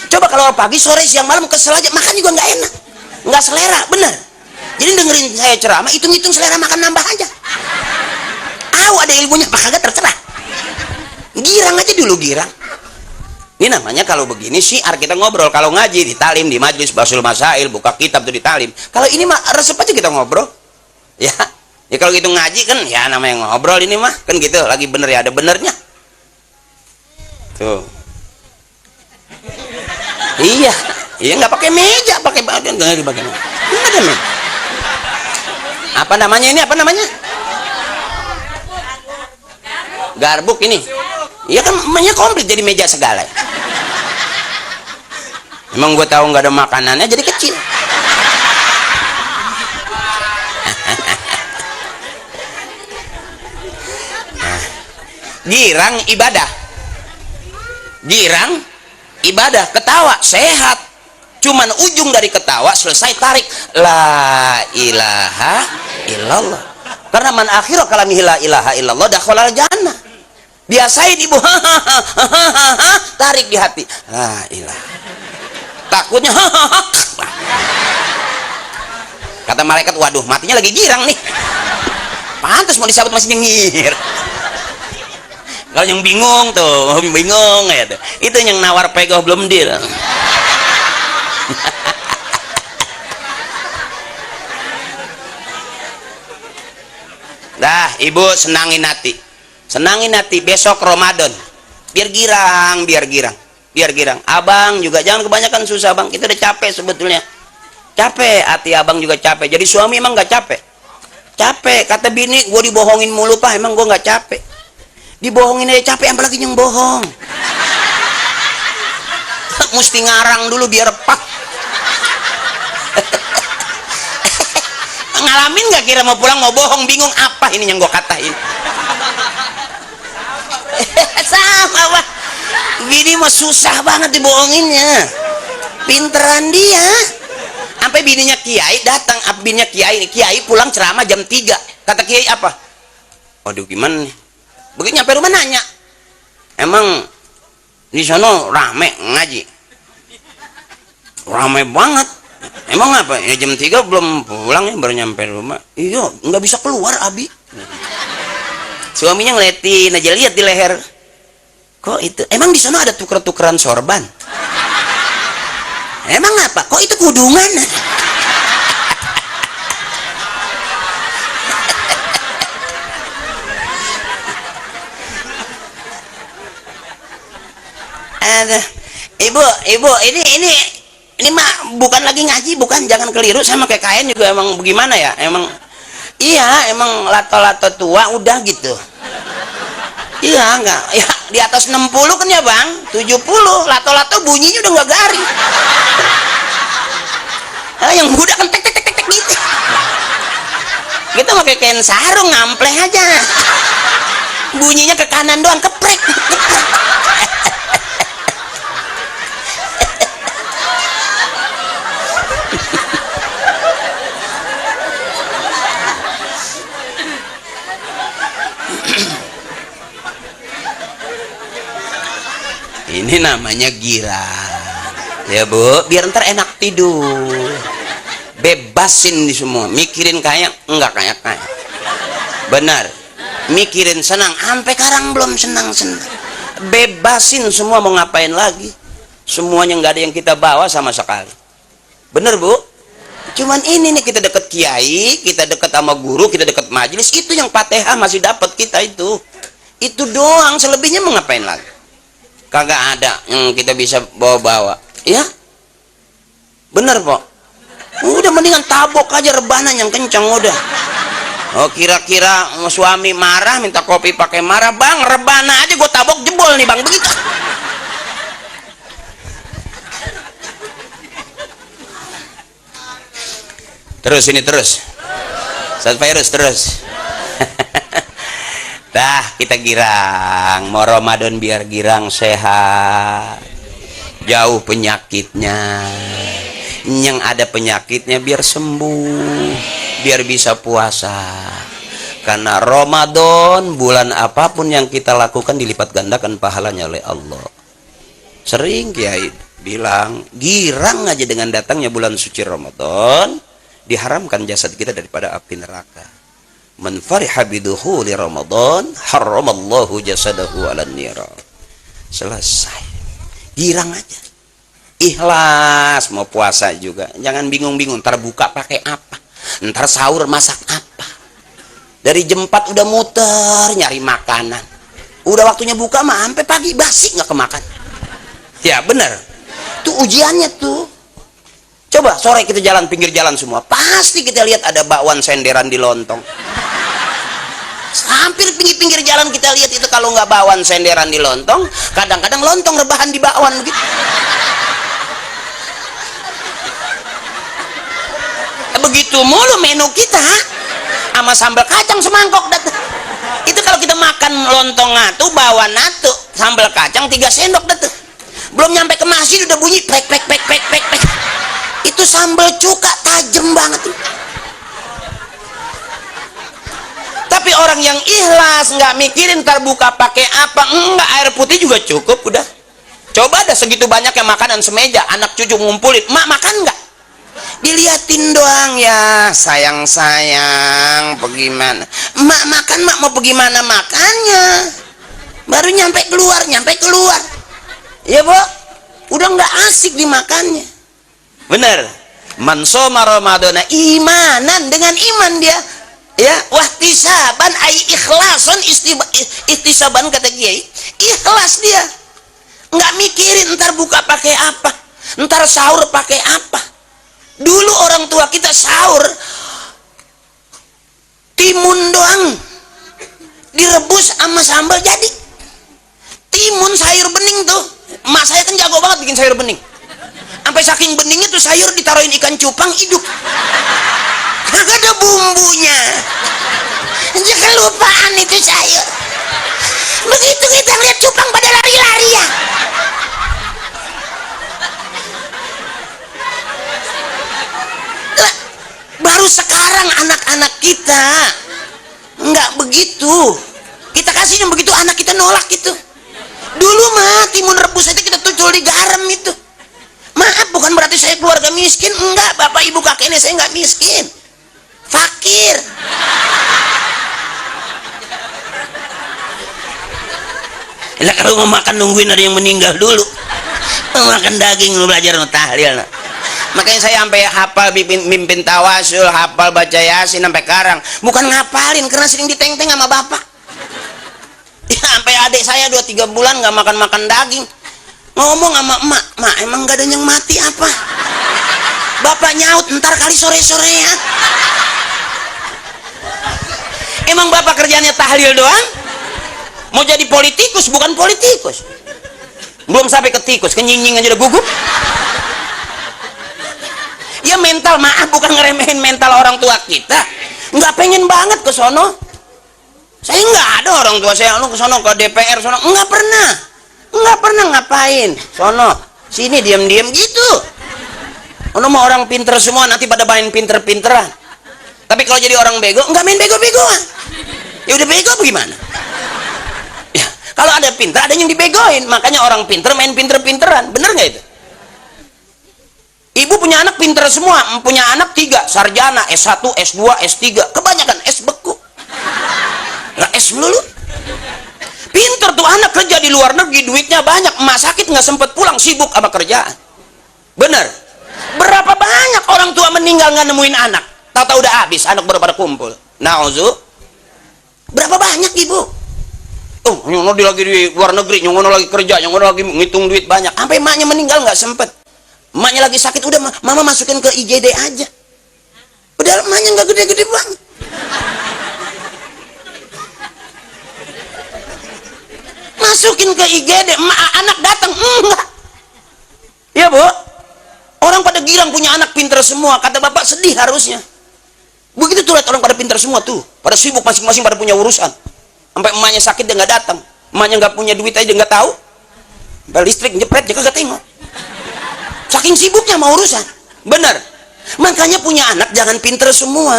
Coba kalau pagi, sore, siang, malam kesel aja makan juga nggak enak, nggak selera, bener. Jadi dengerin saya ceramah, hitung-hitung selera makan nambah aja. Ada ilmunya apa kagak terserah. Girang aja dulu, girang. Ini namanya kalau begini syiar kita ngobrol. Kalau ngaji di talim, di majlis basul masail, buka kitab tuh di talim. Kalau ini mah resep aja kita ngobrol. Ya. Ya kalau gitu ngaji kan ya namanya ngobrol ini mah kan gitu, lagi bener ya ada benernya. Tuh. Iya. Iya nggak pakai meja, pakai badan nggak dipakai. Nggak ada meja. Apa namanya ini? Apa namanya? Garbuk ini. Iya kan namanya komplit jadi meja segala. Emang gue tahu nggak ada makanannya jadi kecil. Nah, girang ibadah, girang ibadah, ketawa sehat. Cuman ujung dari ketawa selesai tarik la ilaha illallah. Karena man akhir kalamihi la ilaha illallah dakhalal jannah. Biasain ibu tarik di hati la ilaha. Takutnya kata malaikat, waduh matinya lagi girang nih, pantas mau disabut masih nyengir. Kalau yang bingung tuh, bingung ya tuh, itu yang nawar pegoh belum deal. Dah ibu senangin hati besok Ramadan biar girang, biar girang. Abang juga jangan kebanyakan susah bang, kita udah capek sebetulnya, capek hati abang juga capek. Jadi suami emang nggak capek? Capek, kata bini gue dibohongin mulu pak, emang gue nggak capek? Dibohongin aja capek, apalagi yang bohong. Mesti ngarang dulu biar pak. Ngalamin nggak kira mau pulang mau bohong, bingung apa ini yang gue katain. Sama pak, bini mah susah banget dibohonginnya, pinteran dia. Sampai bininya kiai datang, bininya kiai pulang ceramah jam 3, kata kiai apa? Waduh gimana nih? Begitu nyampe rumah nanya, emang di sana rame ngaji? Rame banget. Emang apa? Ya jam 3 belum pulang ya, baru nyampe rumah. Iya, nggak bisa keluar abi. Suaminya ngeliatin aja, lihat di leher. Kok itu? Emang di sana ada tuker-tukeran sorban? Emang apa? Kok itu kudungan? Aduh, ibu, ini mah bukan lagi ngaji, bukan, jangan keliru sama kayak kain juga. Emang bagaimana ya? Emang iya, emang lato-lato tua udah gitu. Iya enggak, ya di atas 60 kan ya bang, 70 lato-lato bunyinya udah nggak garing. Yang muda kan tek tek tek tek gitu. Kita pakai kain sarung ngampleh aja, bunyinya ke kanan doang, keprek. Ini namanya girang ya bu, biar ntar enak tidur, bebasin di semua, mikirin kayak enggak kayak benar, mikirin senang sampai sekarang belum senang, bebasin semua, mau ngapain lagi, semuanya nggak ada yang kita bawa sama sekali, bener bu. Cuman ini nih, kita deket kiai, kita deket sama guru, kita deket majelis, itu yang Fatihah masih dapat kita, itu doang, selebihnya mau ngapain lagi? Kagak ada yang kita bisa bawa-bawa ya, bener kok. Udah mendingan tabok aja rebahan yang kencang udah. Oh kira-kira suami marah minta kopi pakai marah, bang rebana aja gue tabok jebol nih bang, begitu. Terus ini terus Ustaz Virus terus. Dah kita girang, mau Ramadan biar girang sehat, jauh penyakitnya, yang ada penyakitnya biar sembuh, biar bisa puasa. Karena Ramadan bulan apapun yang kita lakukan dilipat gandakan pahalanya oleh Allah. Sering kiai bilang girang aja dengan datangnya bulan suci Ramadan, diharamkan jasad kita daripada api neraka. Man fariha bidukhuli Ramadan haramallahu jasadahu 'alan nira. Selesai. girang aja, ikhlas. Mau puasa juga jangan bingung-bingung, ntar buka pakai apa, ntar sahur masak apa. Dari jam 4 udah muter nyari makanan, udah waktunya buka mah sampai pagi basi nggak kemakan. Ya bener, tuh ujiannya tuh. Coba sore kita jalan pinggir jalan semua, pasti kita lihat ada bakwan senderan di lontong. Hampir pinggir-pinggir jalan kita lihat itu, kalau nggak bakwan senderan di lontong, kadang-kadang lontong rebahan di bakwan begitu. Begitu mulu menu kita, sama sambal kacang semangkok datang. Itu kalau kita makan lontong atu, bakwan atu, sambal kacang 3 sendok datang. Belum nyampe ke masjid udah bunyi plek plek plek plek plek plek. Itu sambal cuka tajam banget. Tapi orang yang ikhlas nggak mikirin ntar buka pakai apa, enggak, air putih juga cukup udah. Coba ada segitu banyak yang makanan semeja, anak cucu ngumpulin, mak makan nggak? Diliatin doang, ya sayang bagaimana mak makan, mak mau bagaimana makannya, baru nyampe keluar ya bu, udah nggak asik dimakannya. Bener, man shoma ramadhana imanan, dengan iman dia, ya, wahtisaban ai ikhlason, ihtisaban kata kiai, ikhlas dia, nggak mikirin ntar buka pakai apa, ntar sahur pakai apa. Dulu orang tua kita sahur timun doang direbus sama sambal jadi. Timun sayur bening tuh, emak saya kan jago banget bikin sayur bening, sampai saking beningnya tuh sayur ditaruhin ikan cupang hidup, kagak ada bumbunya, kelupaan itu sayur. Begitu kita lihat cupang pada lari-larian. Baru sekarang anak-anak kita nggak begitu, kita kasih yang begitu, anak kita nolak itu. Dulu mah timun rebus aja kita tucul di garam itu. Maaf, bukan berarti saya keluarga miskin, enggak, bapak ibu kakek ini saya nggak miskin, fakir. Lah kalau mau makan nungguin ada yang meninggal dulu, makan daging lu belajar tahlil. Makanya saya sampai hafal mimpin tawasul, hafal baca yasin sampai karang. Bukan ngapalin, karena sering diteng-teng sama bapak. Ya, sampai adik saya 2-3 bulan nggak makan daging. Ngomong sama emak, mak emang gak ada yang mati apa? Bapak nyaut, ntar kali sore-sore ya. Emang bapak kerjanya tahlil doang? Mau jadi politikus, bukan politikus. Belum sampai ke tikus, kenying-nying aja udah gugup. Ya mental, maaf, bukan ngeremehin mental orang tua kita. Nggak pengen banget ke sono. Saya nggak ada orang tua saya ke sono, ke DPR sono, nggak pernah ngapain sono sini diam-diam gitu. Ono mau orang pinter semua, nanti pada main pinter-pinteran. Tapi kalau jadi orang bego, nggak main bego-begoan. Ya udah bego bagaimana? Ya, kalau ada pinter ada yang dibegoin, makanya orang pinter main pinter-pinteran. Bener nggak itu? Ibu punya anak pinter semua, punya anak 3 sarjana, S1, S2, S3, kebanyakan S beku. Lah S melulu. Pinter tuh anak, kerja di luar negeri, duitnya banyak, emak sakit nggak sempet pulang, sibuk sama kerjaan. Bener. Berapa banyak orang tua meninggal nggak nemuin anak, tahu-tahu udah habis, anak baru pada kumpul. Nauzu. Berapa banyak ibu? Oh, nyono lagi di luar negeri, nyono lagi kerja, nyono lagi ngitung duit banyak, sampai emaknya meninggal nggak sempet. Emaknya lagi sakit, udah mama masukin ke IGD aja. Padahal emaknya nggak gede-gede banget. Masukin ke IGD, anak datang enggak. Ya bu, orang pada girang punya anak pinter semua, kata bapak sedih harusnya. Begitu tuh lihat orang pada pinter semua tuh, pada sibuk masing-masing, pada punya urusan. Sampai emaknya sakit dia nggak datang, emaknya nggak punya duit aja nggak tahu. Sampai listrik jepret dia kagak tengok. Saking sibuknya mau urusan. Bener. Makanya punya anak jangan pinter semua,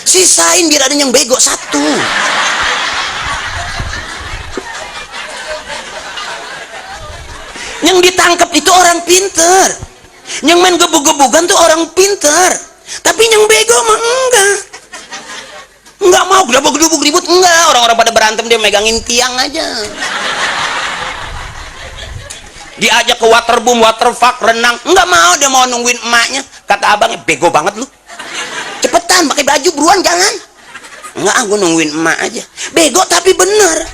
sisain biar ada yang bego satu. Yang ditangkap itu orang pinter, yang main gebug-gebugan tuh orang pinter. Tapi yang bego mah enggak mau gebug-gebug ribut, enggak. Orang-orang pada berantem dia megangin tiang aja. diajak ke waterboom, waterpark, renang, nggak mau, dia mau nungguin emaknya. Kata abangnya, bego banget lu, cepetan pakai baju buruan, jangan. Nggak, aku nungguin emak aja. Bego tapi bener.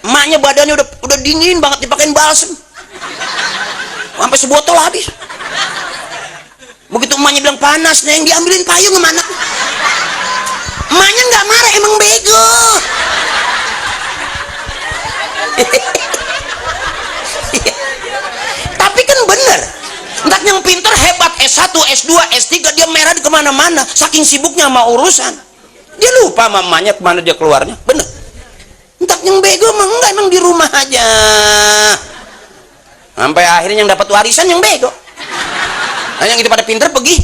Emaknya badannya udah dingin banget, dipakein balsem sampai sebotol habis. Begitu emaknya bilang panas, Neng, diambilin payung sama anak. Emaknya nggak marah, emang bego. Tapi kan bener, entah yang pinter hebat, S1, S2, S3, dia merah di kemana-mana saking sibuknya sama urusan, dia lupa mamanya kemana dia keluarnya. Bener. Entah yang bego emang enggak, emang di rumah aja. Sampai akhirnya yang dapat warisan yang bego. Nah, yang itu pada pinter pergi,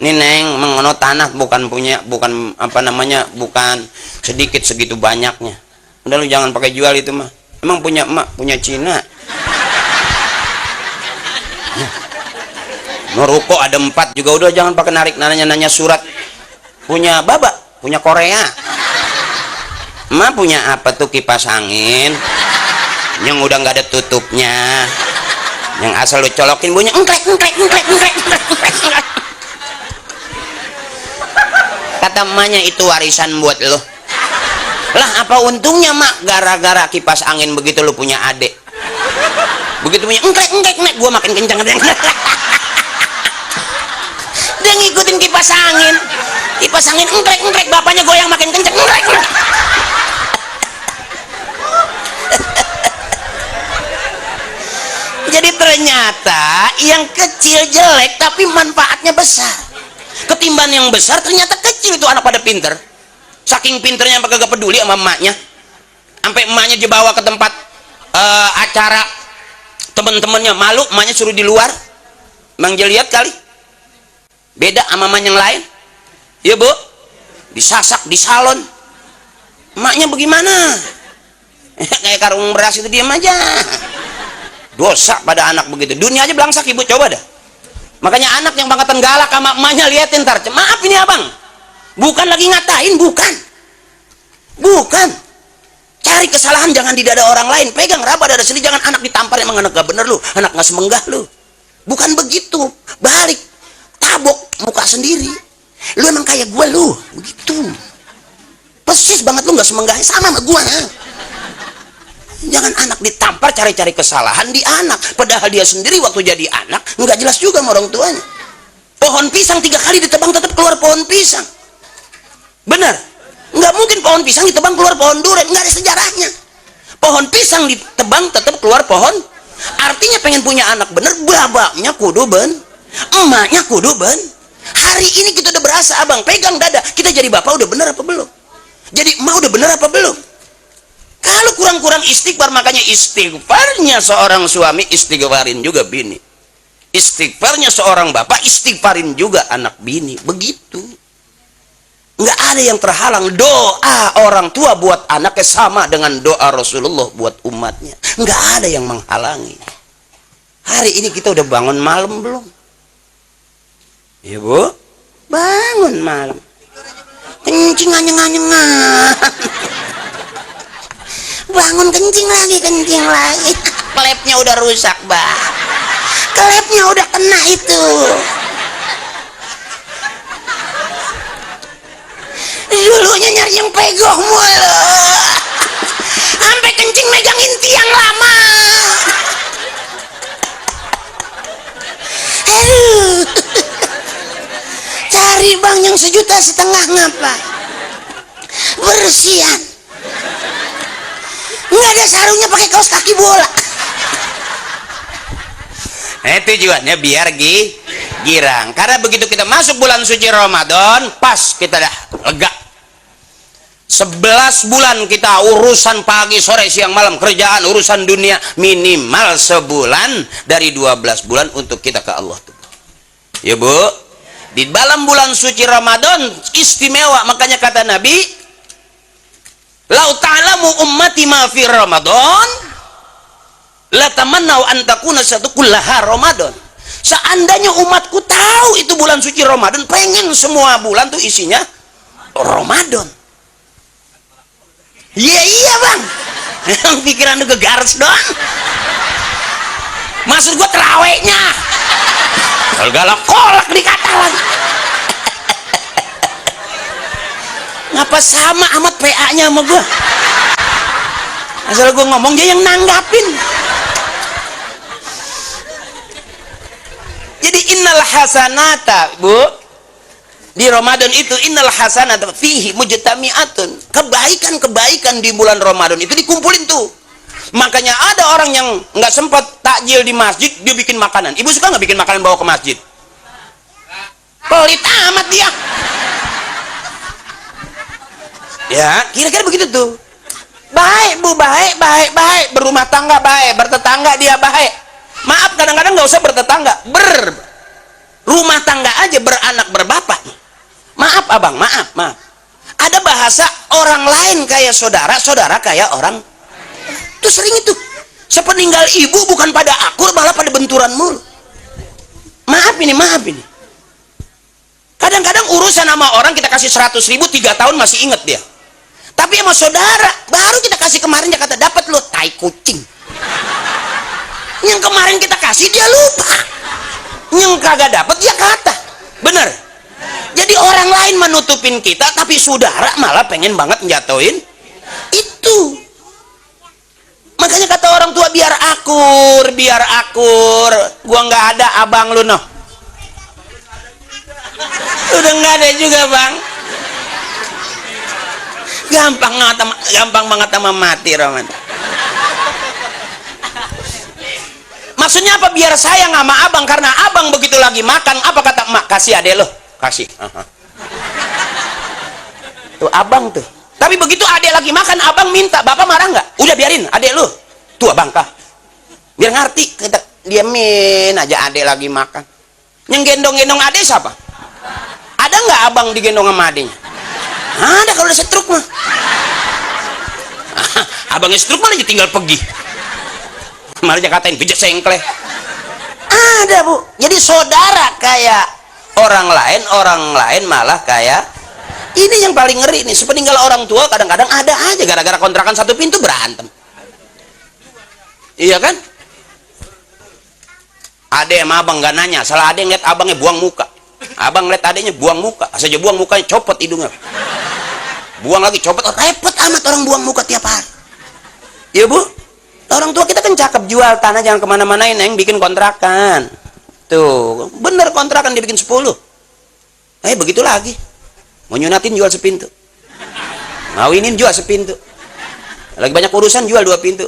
nih Neng, mengono tanah bukan punya, bukan apa namanya, bukan sedikit, segitu banyaknya. Udah lu jangan pakai jual itu mah, emang punya emak, punya Cina. Noruko ada 4 juga, udah jangan pakai narik nanya surat. Punya baba, punya Korea. Emak punya apa tuh, kipas angin yang udah nggak ada tutupnya, yang asal lu colokin bunyi engklek. Kata emaknya, itu warisan buat lo. Lah apa untungnya mak, gara-gara kipas angin begitu lu punya adik, begitu punya engklek gua makin kencang. Dia ngikutin kipas angin engklek, bapaknya goyang makin kencang. Jadi ternyata yang kecil jelek tapi manfaatnya besar. Ketimbang yang besar ternyata kecil. Itu anak pada pinter, saking pinternya sampai gak peduli sama emaknya, sampai emaknya dibawa ke tempat acara temen-temennya, malu emaknya suruh di luar. Bang lihat kali beda sama emak yang lain, ya bu, disasak di salon. Emaknya bagaimana? Kayak karung beras itu, diam aja. Dosa pada anak begitu, dunia aja belangsak ibu, coba dah. Makanya anak yang bangkatan galak sama emaknya, liatin ntar, maaf ini abang, bukan lagi ngatain, bukan, cari kesalahan jangan di dada orang lain, pegang raba dada sendiri, jangan anak ditampar, emang anak gak bener lu, anak gak semenggah lu, bukan begitu, balik, tabok muka sendiri, lu emang kayak gue lu, begitu, persis banget lu, gak semenggahnya sama gue. Jangan anak ditampar, cari-cari kesalahan di anak, padahal dia sendiri waktu jadi anak nggak jelas juga sama orang tuanya. Pohon pisang 3 kali ditebang tetap keluar pohon pisang, benar? Nggak mungkin pohon pisang ditebang keluar pohon durian, nggak ada sejarahnya. Pohon pisang ditebang tetap keluar pohon. Artinya pengen punya anak bener, babaknya kudu ben, emaknya kudu ben. Hari ini kita udah berasa abang, pegang dada, kita jadi bapak udah bener apa belum? Jadi emak udah bener apa belum? Kalau kurang-kurang istighfar, makanya istighfarnya seorang suami, istighfarin juga bini. Istighfarnya seorang bapak, istighfarin juga anak bini. Begitu. Nggak ada yang terhalang. Doa orang tua buat anaknya sama dengan doa Rasulullah buat umatnya. Nggak ada yang menghalangi. Hari ini kita udah bangun malam belum? Ya bu? Bangun malam. Kencing anyeng-anyengan. Bangun kencing lagi. Klepnya udah rusak, bah. Klepnya udah kena itu. Dulunya nyari yang pegoh mulu, sampai kencing megangin tiang lama. Cari bang yang 1,5 juta ngapa? Bersihan. Nggak ada sarungnya, pakai kaos kaki bola. Tujuannya biar girang. Karena begitu kita masuk bulan suci Ramadan, pas kita dah lega. 11 bulan kita urusan pagi, sore, siang, malam, kerjaan, urusan dunia, minimal sebulan dari 12 bulan untuk kita ke Allah. Ya bu, di dalam bulan suci Ramadan istimewa. Makanya kata Nabi, lau ta'lamu ummati ma fi Ramadan la tamannau an takuna satu kullaha Ramadan. Seandainya umatku tahu itu bulan suci Ramadan, pengen semua bulan tuh isinya Ramadan. Iya bang, pikiran lu ke garis doang. Maksud gua terawihnya. Kalau galak kolak dikata lagi. Ngapa sama amat PA-nya sama gua? Asal gua ngomong dia yang nanggapin. Jadi innal hasanata, Bu, di Ramadan itu innal hasanata fihi mujtami'atun. Kebaikan-kebaikan di bulan Ramadan itu dikumpulin tuh. Makanya ada orang yang nggak sempat takjil di masjid, dia bikin makanan. Ibu suka nggak bikin makanan bawa ke masjid? Pelit amat dia. Ya, kira-kira begitu tuh. Baik, Bu, baik. Berumah tangga baik, bertetangga dia baik. Maaf, kadang-kadang nggak usah bertetangga, berumah tangga aja, beranak berbapak. Maaf abang, maaf. Ada bahasa orang lain kayak saudara, saudara kayak orang. Itu sering itu. Sepeninggal ibu bukan pada akur, malah pada benturan mulu. Maaf ini. Kadang-kadang urusan sama orang kita kasih 100.000, 3 tahun masih inget dia. Tapi sama saudara, baru kita kasih kemarin dia kata dapat lo tai kucing. Yang kemarin kita kasih dia lupa. Yang kagak dapat dia kata. Bener. Jadi orang lain menutupin kita, tapi saudara malah pengen banget njatoin itu. Makanya kata orang tua biar akur. Gua nggak ada abang lu noh. Udah nggak ada juga bang. Gampang banget sama mati Roman. Maksudnya apa? Biar sayang sama abang, karena abang begitu lagi makan, apa kata emak? Kasih adek lo, kasih. Tuh abang tuh. Tapi begitu adek lagi makan, abang minta, bapak marah nggak? Udah biarin adek lo. Tuh abang kah? Biar ngerti, kita diamin aja adek lagi makan. Yang gendong-gendong adek siapa? Ada nggak abang digendong sama adeknya? Ada kalau udah setruk mah. Abangnya setruk malah tinggal pergi. Malah dia katain pijat sengkleh. Ada Bu. Jadi saudara kayak orang lain malah kayak ini yang paling ngeri nih. Sepeninggal orang tua kadang-kadang ada aja gara-gara kontrakan satu pintu berantem. Iya kan? Ade sama abang gak nanya, salah ade ngeliat abangnya buang muka. Abang ngeliat adeknya buang muka, saja buang mukanya copot hidungnya. Buang lagi copot, repot amat orang buang muka tiap hari. Iya Bu, orang tua kita kan cakep, jual tanah jangan kemana-manain, yang bikin kontrakan. Tuh, bener kontrakan dibikin 10. Begitu lagi. Mau nyunatin jual sepintu. Ngawinin jual sepintu. Lagi banyak urusan jual 2 pintu.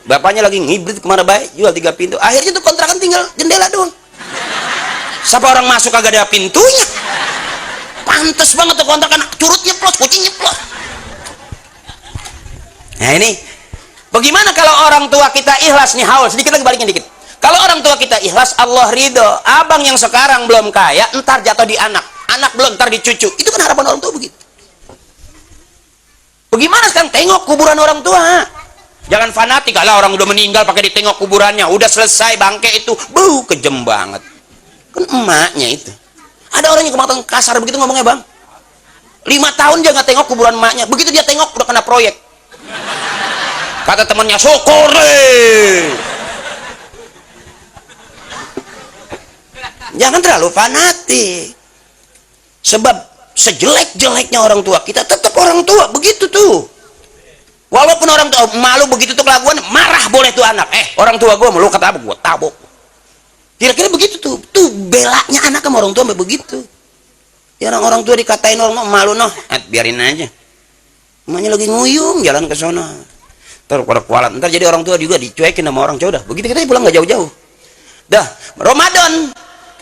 Bapaknya lagi ngibrit kemana baik, jual 3 pintu. Akhirnya tuh kontrakan tinggal jendela doang. Siapa orang masuk kagak ada pintunya. Pantes banget tuh kontrakan, curut nyeplos, kucing nyeplos. Nah ini, bagaimana kalau orang tua kita ikhlas nih, haul sedikit lagi balikin dikit. Kalau orang tua kita ikhlas, Allah ridho. Abang yang sekarang belum kaya, entar jatuh di anak belum, entar di cucu. Itu kan harapan orang tua begitu. Bagaimana sekarang tengok kuburan orang tua? Jangan fanatik, kalau orang udah meninggal pakai ditengok kuburannya, udah selesai bangke itu, kejem banget. Kan emaknya itu. Ada orang yang kemarin kasar begitu ngomongnya bang. 5 tahun dia nggak tengok kuburan emaknya. Begitu dia tengok udah kena proyek. Kata temannya syukur deh. Jangan terlalu fanatik. Sebab sejelek-jeleknya orang tua kita tetap orang tua begitu tuh. Walaupun orang tua malu begitu tuh kelakuan, marah boleh tuh anak. Orang tua gue malu kata apa? Gue tabok. Kira-kira begitu tuh belaknya anak sama orang tua begitu. Ya orang tua dikatain orang malu noh, biarin aja. Emaknya lagi nguyung jalan ke sana. Ntar pada kualat, ntar jadi orang tua juga dicuekin sama orang tua. Begitu kita pulang nggak jauh-jauh. Dah, Ramadan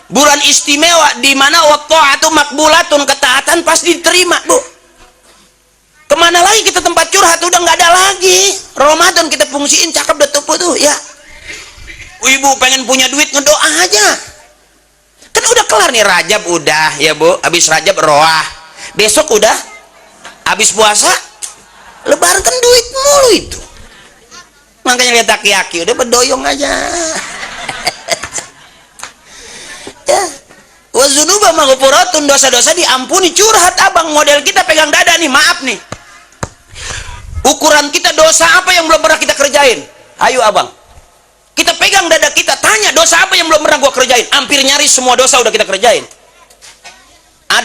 bulan istimewa di mana wata'atu makbulatun, ketaatan pasti diterima, Bu. Kemana lagi kita tempat curhat udah nggak ada lagi. Ramadan kita fungsiin cakep deh tuh ya. Ibu pengen punya duit ngedoa aja. Kan udah kelar nih Rajab udah ya Bu. Habis Rajab roah. Besok udah habis puasa Lebaran kan duit mulu itu. Makanya lihat aki-aki udah berdoyong aja. Ya. Wa dzunuba maghfuratun, dosa-dosa diampuni. Curhat abang, model kita pegang dada nih, maaf nih. Ukuran kita dosa apa yang belum pernah kita kerjain? Ayo abang. Kita pegang dada kita, tanya dosa apa yang belum pernah gua kerjain. Hampir nyaris semua dosa udah kita kerjain.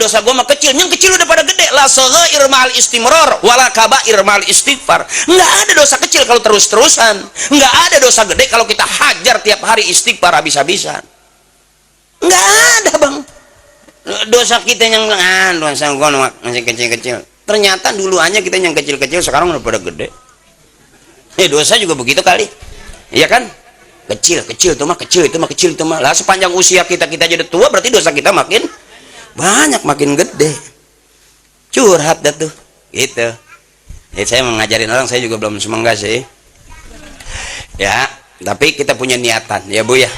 Dosa gua mah kecil, yang kecil udah pada gede. La saghair ma'al istimrar wala kabair ma'al istighfar. Enggak ada dosa kecil kalau terus-terusan. Enggak ada dosa gede kalau kita hajar tiap hari istighfar habis-habisan. Enggak ada, Bang. Dosa kita yang dosa gua masih kecil-kecil. Ternyata dulu aja kita yang kecil-kecil, sekarang udah pada gede. Dosa juga begitu kali. Iya kan? Kecil itu mah kecil itu mah. Lah sepanjang usia kita jadi tua, berarti dosa kita makin banyak, makin gede. Curhat dah tuh gitu. Saya mengajarin orang, saya juga belum semangat sih ya, tapi kita punya niatan ya Bu ya.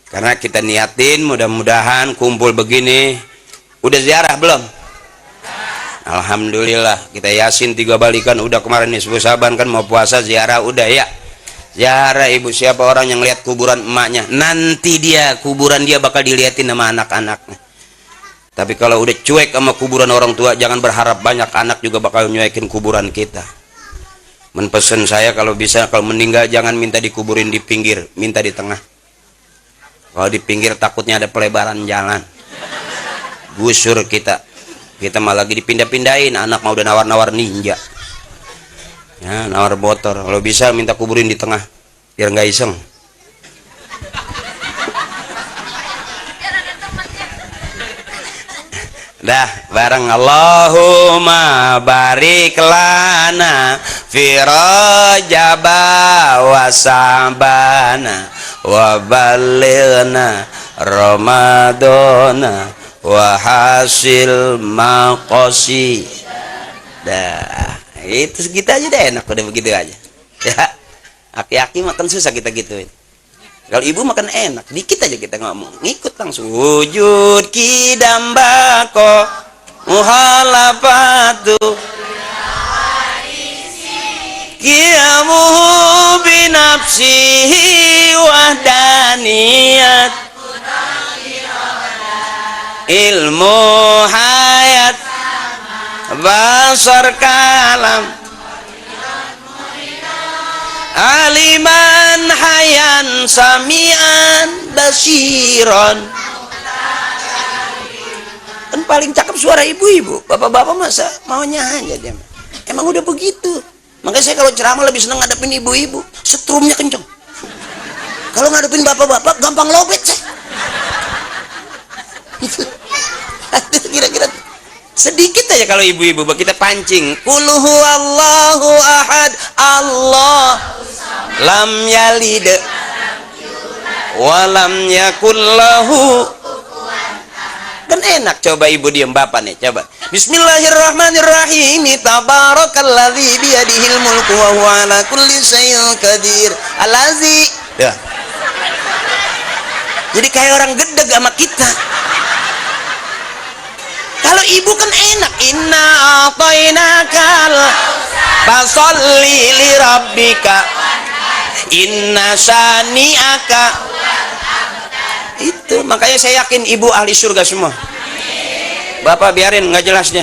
Karena kita niatin, mudah-mudahan kumpul begini. Udah ziarah belum? Alhamdulillah, kita Yasin 3 balikan udah. Kemarin nih Sebuah Saban kan mau puasa, ziarah udah ya. Ziarah ibu, siapa orang yang lihat kuburan emaknya, nanti kuburan dia bakal diliatin sama anak-anaknya. Tapi kalau udah cuek sama kuburan orang tua, jangan berharap banyak, anak juga bakal nyuekin kuburan kita. Menpesen saya kalau bisa, kalau meninggal jangan minta dikuburin di pinggir, minta di tengah. Kalau di pinggir takutnya ada pelebaran jalan, gusur kita malah lagi dipindah-pindahin. Anak mau udah nawar-nawar ninja ya, nawar motor. Kalau bisa minta kuburin di tengah biar nggak iseng. Dah bareng. Allahumma barik lana fi rajaba wa sabana wa balighna ramadana wa hasil maqasi. Dah itu segitu aja deh, enak udah begitu aja ya. Aki-aki makan susah kita gituin. Kalau ibu makan enak, dikit aja kita ngomong, ngikut langsung. Wujud kidambako muhalafatu qiyamuhu binafsihi wahdaniyat ilmu hayat basar kalam aliman hayan samian basiron. Kan paling cakep suara ibu-ibu, bapak-bapak masa maunya aja dia. Emang udah begitu. Makanya saya kalau ceramah lebih seneng ngadepin ibu-ibu, setrumnya kenceng. Kalau ngadepin bapak-bapak gampang lobet saya. Kira-kira sedikit aja kalau ibu-ibu kita pancing. Qul huwallahu ahad, Allah lam yalid wa lam yakul lahu. Kan enak. Coba ibu diem, bapak nih coba. Bismillahirrahmanirrahim. Tabarakalladzi biyadihil mulku wa huwa ala kulli syai'in qadir. Allazi. Ya. Jadi kayak orang gedeg sama kita. Kalau ibu kan enak. Inna a'tainakal fasholli li rabbika inna syani'aka. Itu makanya saya yakin ibu ahli surga semua. Bapak biarin nggak jelasnya.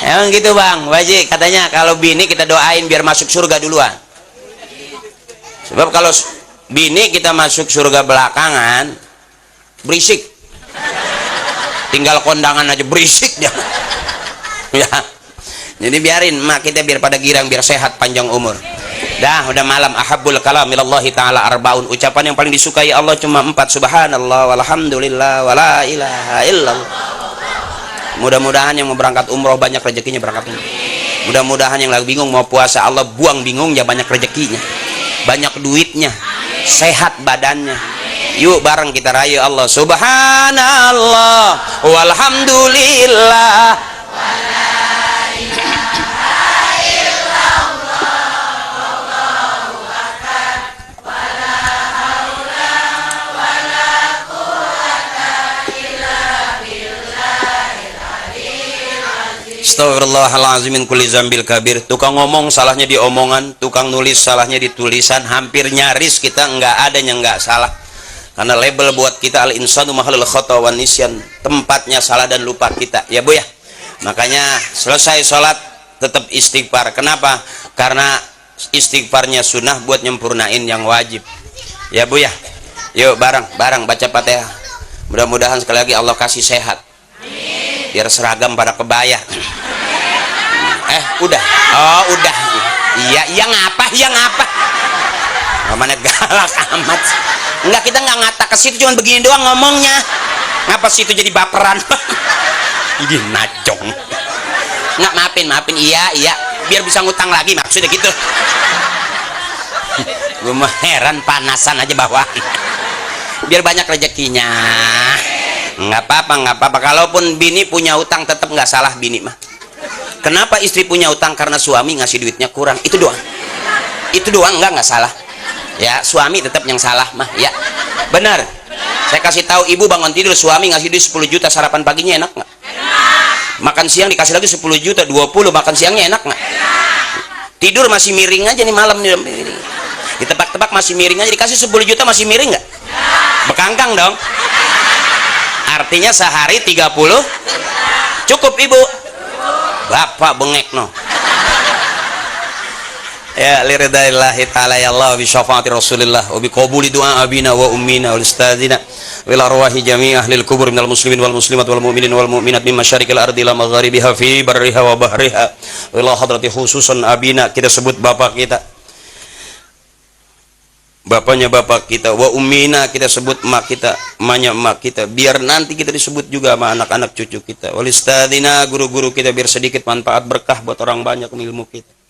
Emang gitu Bang Wajik, katanya kalau bini kita doain biar masuk surga duluan. Sebab kalau bini kita masuk surga belakangan, berisik. Tinggal kondangan aja berisik dia. Ya. Jadi biarin mak kita biar pada girang, biar sehat panjang umur. Dah udah malam. Ahabbul kalam ilallahi ta'ala arbaun. Ucapan yang paling disukai Allah cuma 4. Subhanallah walhamdulillah wala ilaha illallah. Mudah-mudahan yang mau berangkat umroh banyak rezekinya berangkat umroh. Mudah-mudahan yang lagi bingung mau puasa, Allah buang bingungnya, banyak rezekinya, banyak duitnya, sehat badannya. Yuk bareng kita rayu Allah. Subhanallah walhamdulillah Astagfirullahaladzim min kulli zambil kabir. Tukang ngomong salahnya di omongan, tukang nulis salahnya di tulisan. Hampir nyaris kita nggak ada yang nggak salah. Karena label buat kita al insanu mahalul khata wan nisyan, tempatnya salah dan lupa kita ya Bu ya. Makanya selesai sholat tetap istighfar. Kenapa? Karena istighfarnya sunnah buat nyempurnain yang wajib. Ya Bu ya. Yuk bareng baca Fatihah. Mudah-mudahan sekali lagi Allah kasih sehat. Biar seragam pada kebaya. Udah. Oh, udah. Iya ngapa? Mana galak amat. Enggak, kita nggak ngata ke situ, cuma begini doang ngomongnya. Ngapa situ jadi baperan? Ini najong. Nggak, maafin. Iya. Biar bisa ngutang lagi, maksudnya gitu. Gue mah heran, panasan aja bawaan. Biar banyak rezekinya. Nggak apa-apa. Kalaupun bini punya utang tetap nggak salah bini mah. Kenapa istri punya utang? Karena suami ngasih duitnya kurang. Itu doang nggak salah. Ya, suami tetap yang salah mah. Ya, benar. Saya kasih tahu, ibu bangun tidur, suami ngasih duit 10 juta, sarapan paginya enak nggak? Makan siang dikasih lagi 10 juta, 20, makan siangnya enak nggak? Tidur masih miring aja nih malam nih. Ditebak-tebak masih miring aja, dikasih 10 juta masih miring nggak? Bekangkang dong. Artinya sehari 30 cukup ibu. Bapak bengek no. Ya liridaillahi ta'ala ya Allah bi syafaati Rasulillah wa bi qabuli du'a abina wa ummina wal ustadzina wal arwahi jami' ahli al-kubur minal muslimin wal muslimat wal mu'minin wal mu'minat min masyariqil ardi ila magharibiha fi barriha wa bahriha wa ila hadrati khususan abina. Kita sebut bapak kita, bapaknya bapak kita, wa ummina kita sebut emak kita, emaknya emak kita, biar nanti kita disebut juga sama anak-anak cucu kita, wal ustadzina guru-guru kita, biar sedikit manfaat berkah buat orang banyak ilmu kita.